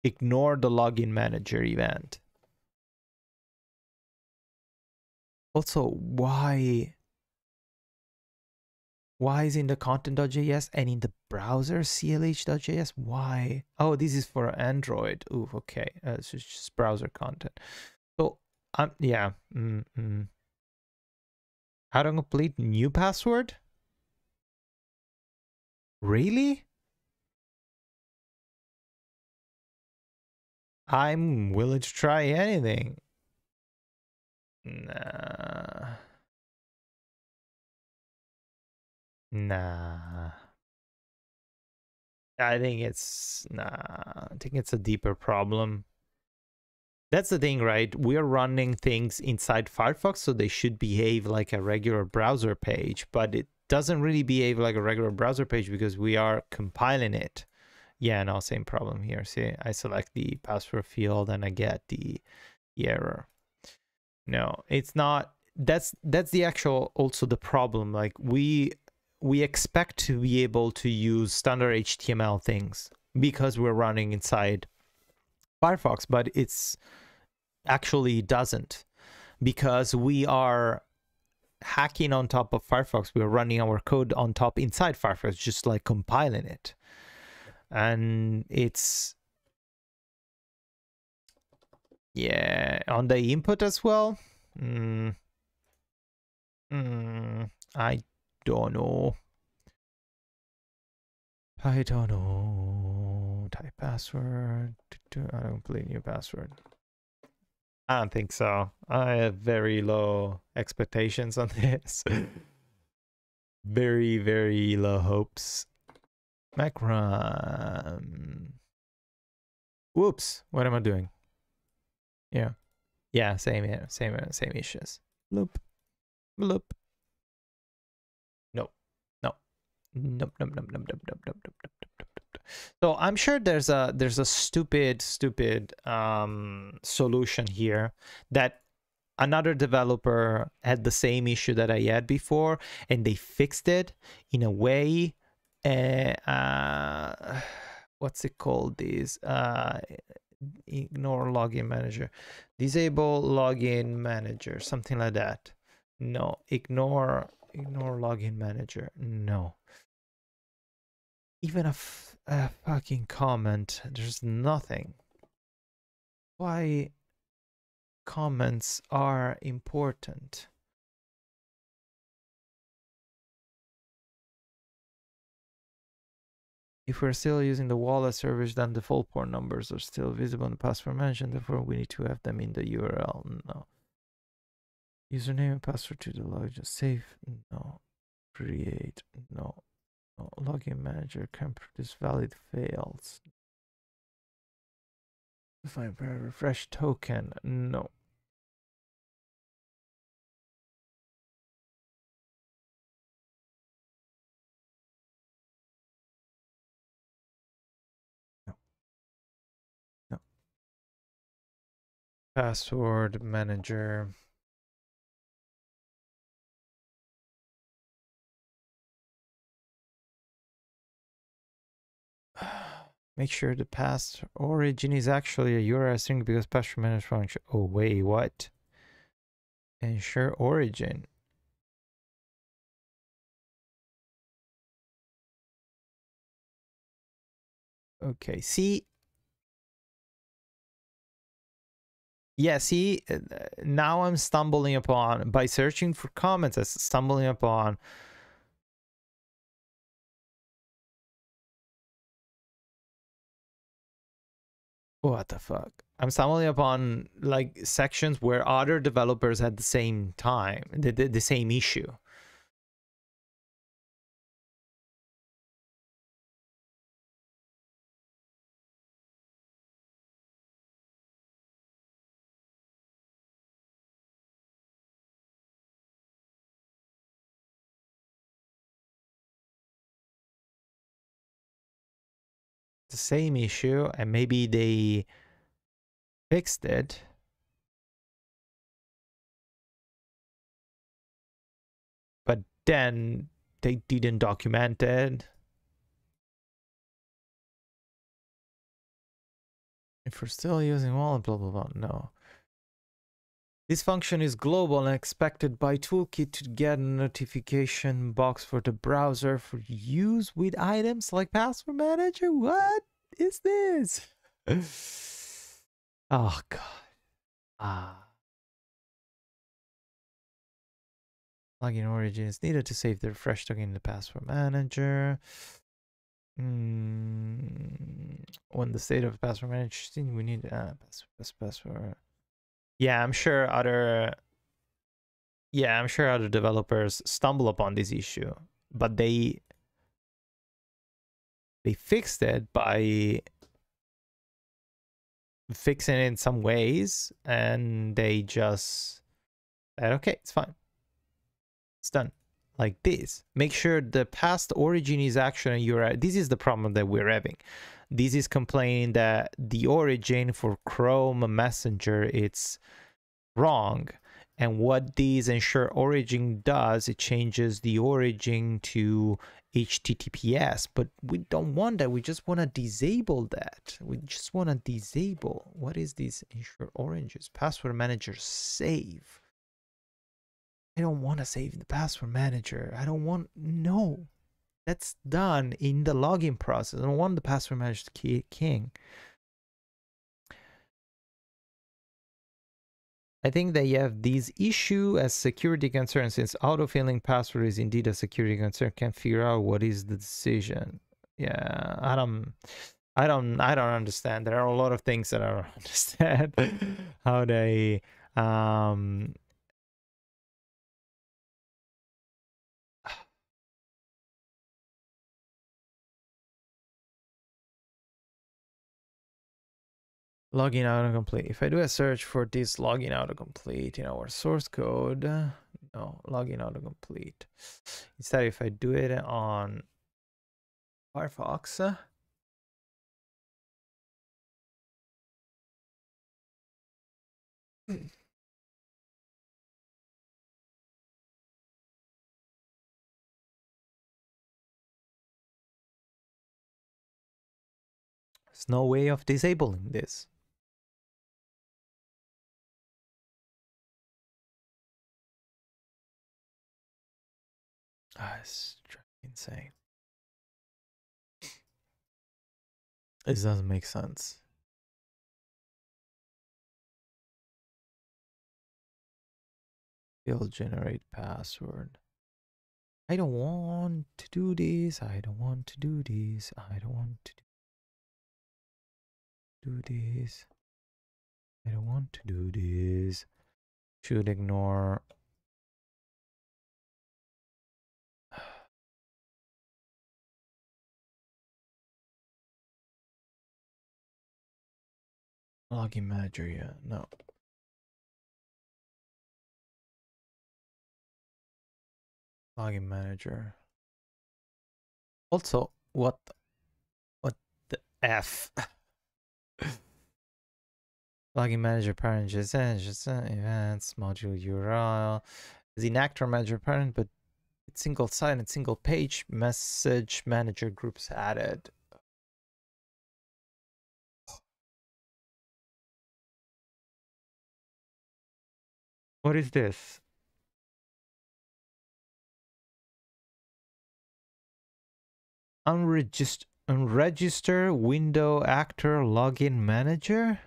[SPEAKER 1] ignore the login manager event. Also, why is in the content.js and in the browser clh.js? Why? Oh, this is for Android. Ooh, okay. It's just browser content. So, yeah. How to complete new password? Really? I'm willing to try anything. Nah. Nah. I think it's... Nah. I think it's a deeper problem. That's the thing, right? We're running things inside Firefox, so they should behave like a regular browser page, but it doesn't really behave like a regular browser page because we are compiling it. Yeah, no, same problem here. See, I select the password field and I get the error. No, it's not. That's the actual, also the problem. Like we expect to be able to use standard HTML things because we're running inside Firefox, but it's actually doesn't, because we are hacking on top of Firefox. We're running our code on top inside Firefox, just like compiling it. And it's, yeah, on the input as well. I don't know. I don't know. Type password. I don't complete new password. I don't think so. I have very low expectations on this. Very, very low hopes. Macron. Whoops. What am I doing? Yeah. Yeah, same here. Same issues. Loop. Loop. Nope. Nope. Nope. Nope. Nope. Nope. Nope. Nope. Nope. Nope. Nope. So I'm sure there's a stupid solution here that another developer had the same issue that I had before, and they fixed it in a way. What's it called? These ignore login manager, disable login manager, something like that. No, ignore login manager. No. Even a fucking comment. There's nothing. Why comments are important? If we're still using the wallet service, then default port numbers are still visible in the password mentioned. Therefore, we need to have them in the URL. No. Username and password to the login. Save. No. Create. No. No. Login manager can produce valid fails. Define refresh token. No. No. Password manager. Make sure the path origin is actually a URL string because password manager function. Oh wait, what? Ensure origin. Okay, see. Yeah, see, now I'm stumbling upon, by searching for comments, I'm stumbling upon what the fuck? I'm stumbling upon like sections where other developers had the same time, the same issue. the same issue, and maybe they fixed it. But then they didn't document it. If we're still using wallet, blah, blah, blah, no. This function is global and expected by Toolkit to get a notification box for the browser for use with items like Password Manager. What is this? Oh, God. Login origin is needed to save the refresh token in the Password Manager. When the state of Password Manager, we need password. Yeah, I'm sure other developers stumble upon this issue, but they fixed it by fixing it in some ways, and they just said, okay, it's fine. It's done. Like this. Make sure the past origin is actually URL. This is the problem that we're having. This is complaining that the origin for Chrome Messenger, it's wrong. And what this ensure origin does, it changes the origin to HTTPS, but we don't want that. We just want to disable that. We just want to disable. What is this ensure oranges? Password manager save. I don't want to save the password manager. I don't want, no. That's done in the login process. I don't want the password manager to be king. I think they have this issue as security concern, since autofilling password is indeed a security concern. Can't figure out what is the decision. Yeah, I don't understand. There are a lot of things that I don't understand. How they login autocomplete. If I do a search for this login autocomplete in our source code, no, login autocomplete. Instead, if I do it on Firefox, there's no way of disabling this. It's insane. This doesn't make sense. It'll generate password. I don't want to do this. I don't want to do this. I don't want to do this. I don't want to do this. Should ignore. Login manager, yeah, no. Login manager. Also, what the F? Login manager parent just events module URL. Is in actor manager parent, but it's single site and single page message manager groups added. What is this? Unregister window actor login manager?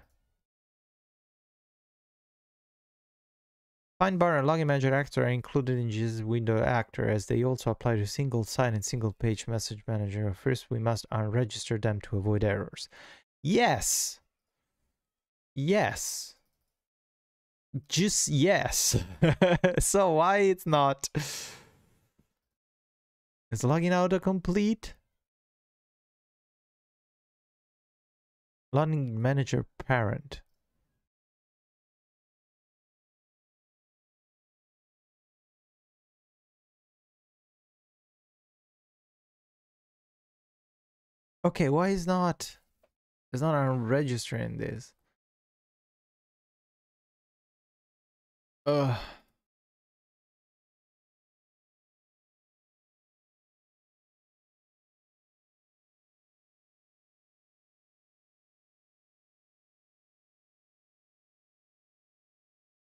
[SPEAKER 1] Find bar and login manager actor are included in this window actor, as they also apply to single site and single page message manager. First, we must unregister them to avoid errors. Yes. Yes. Just yes. So why it's not? Is login autocomplete? Login manager parent. Okay, why is not? It's not registering this. Ugh.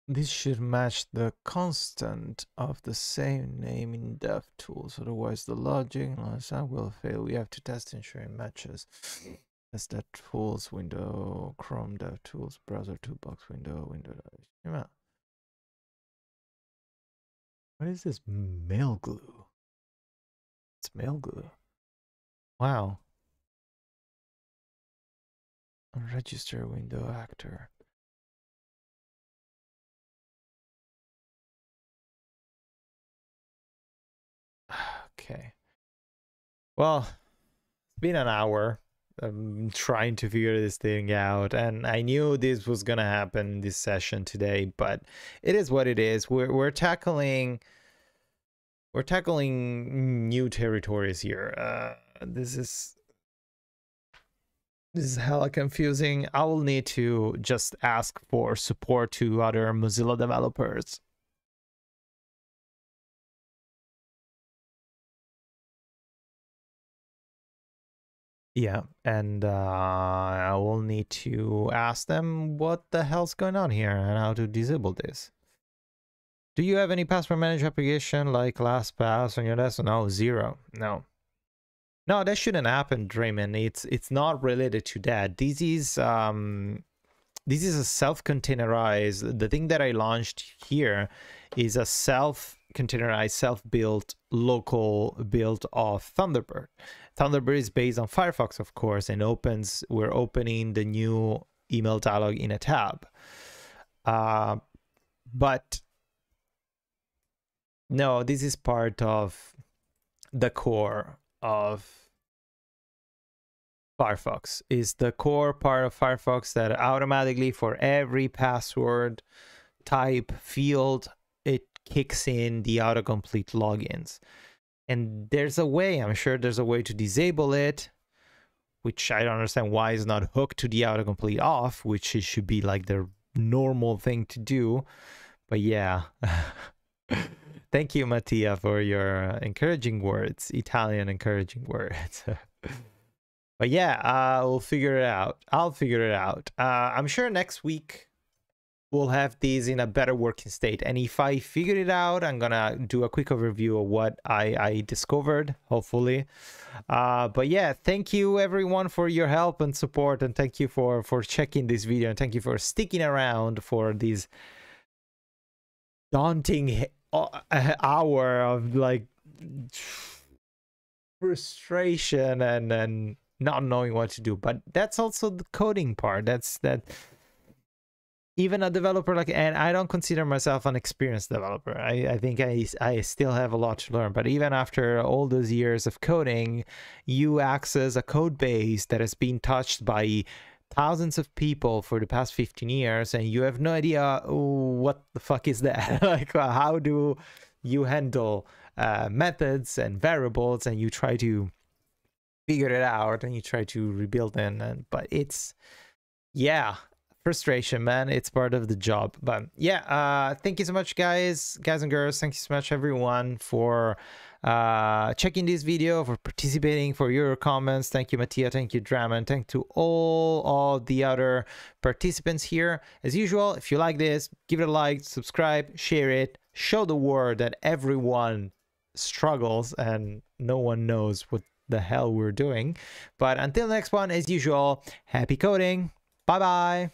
[SPEAKER 1] This should match the constant of the same name in DevTools, otherwise the logic will fail. We have to test ensuring matches. Test that tools window, Chrome DevTools, browser toolbox window, window. What is this mail glue? It's mail glue. Wow. Register window actor. Okay. Well, it's been an hour. I'm trying to figure this thing out, and I knew this was gonna happen this session today, but it is what it is. We're tackling new territories here. This is hella confusing. I will need to just ask for support to other Mozilla developers. Yeah, and I will need to ask them what the hell's going on here and how to disable this. Do you have any password manager application like LastPass on your desktop? No, zero. No, that shouldn't happen, Draymond. It's not related to that. This is a self-containerized. The thing that I launched here is a self-containerized, self-built local build of Thunderbird. Thunderbird is based on Firefox, of course, and we're opening the new email dialog in a tab. But no, this is part of the core of Firefox. Is the core part of Firefox that automatically for every password type field, it kicks in the autocomplete logins. And there's a way, I'm sure there's a way to disable it, which I don't understand why it's not hooked to the autocomplete off, which it should be like the normal thing to do. But yeah. Thank you, Mattia, for your encouraging words, Italian encouraging words. But yeah, we'll figure it out. I'll figure it out. I'm sure next week we'll have these in a better working state. And if I figure it out, I'm gonna do a quick overview of what I discovered, hopefully. But yeah, thank you everyone for your help and support, and thank you for checking this video, and thank you for sticking around for these daunting hour of like frustration and not knowing what to do. But that's also the coding part. That's even a developer like, and I don't consider myself an experienced developer. I think I still have a lot to learn. But even after all those years of coding, you access a code base that has been touched by thousands of people for the past 15 years, and you have no idea what the fuck is that. Like, how do you handle methods and variables, and you try to figure it out and you try to rebuild them. But it's, yeah, frustration, man. It's part of the job. But yeah, thank you so much, guys and girls. Thank you so much, everyone, for checking this video, for participating, for your comments. Thank you, Mattia. Thank you, Draman. Thank to all the other participants here. As usual, if you like this, give it a like, subscribe, share it, show the world that everyone struggles and no one knows what the hell we're doing. But until next one, as usual, happy coding. Bye bye.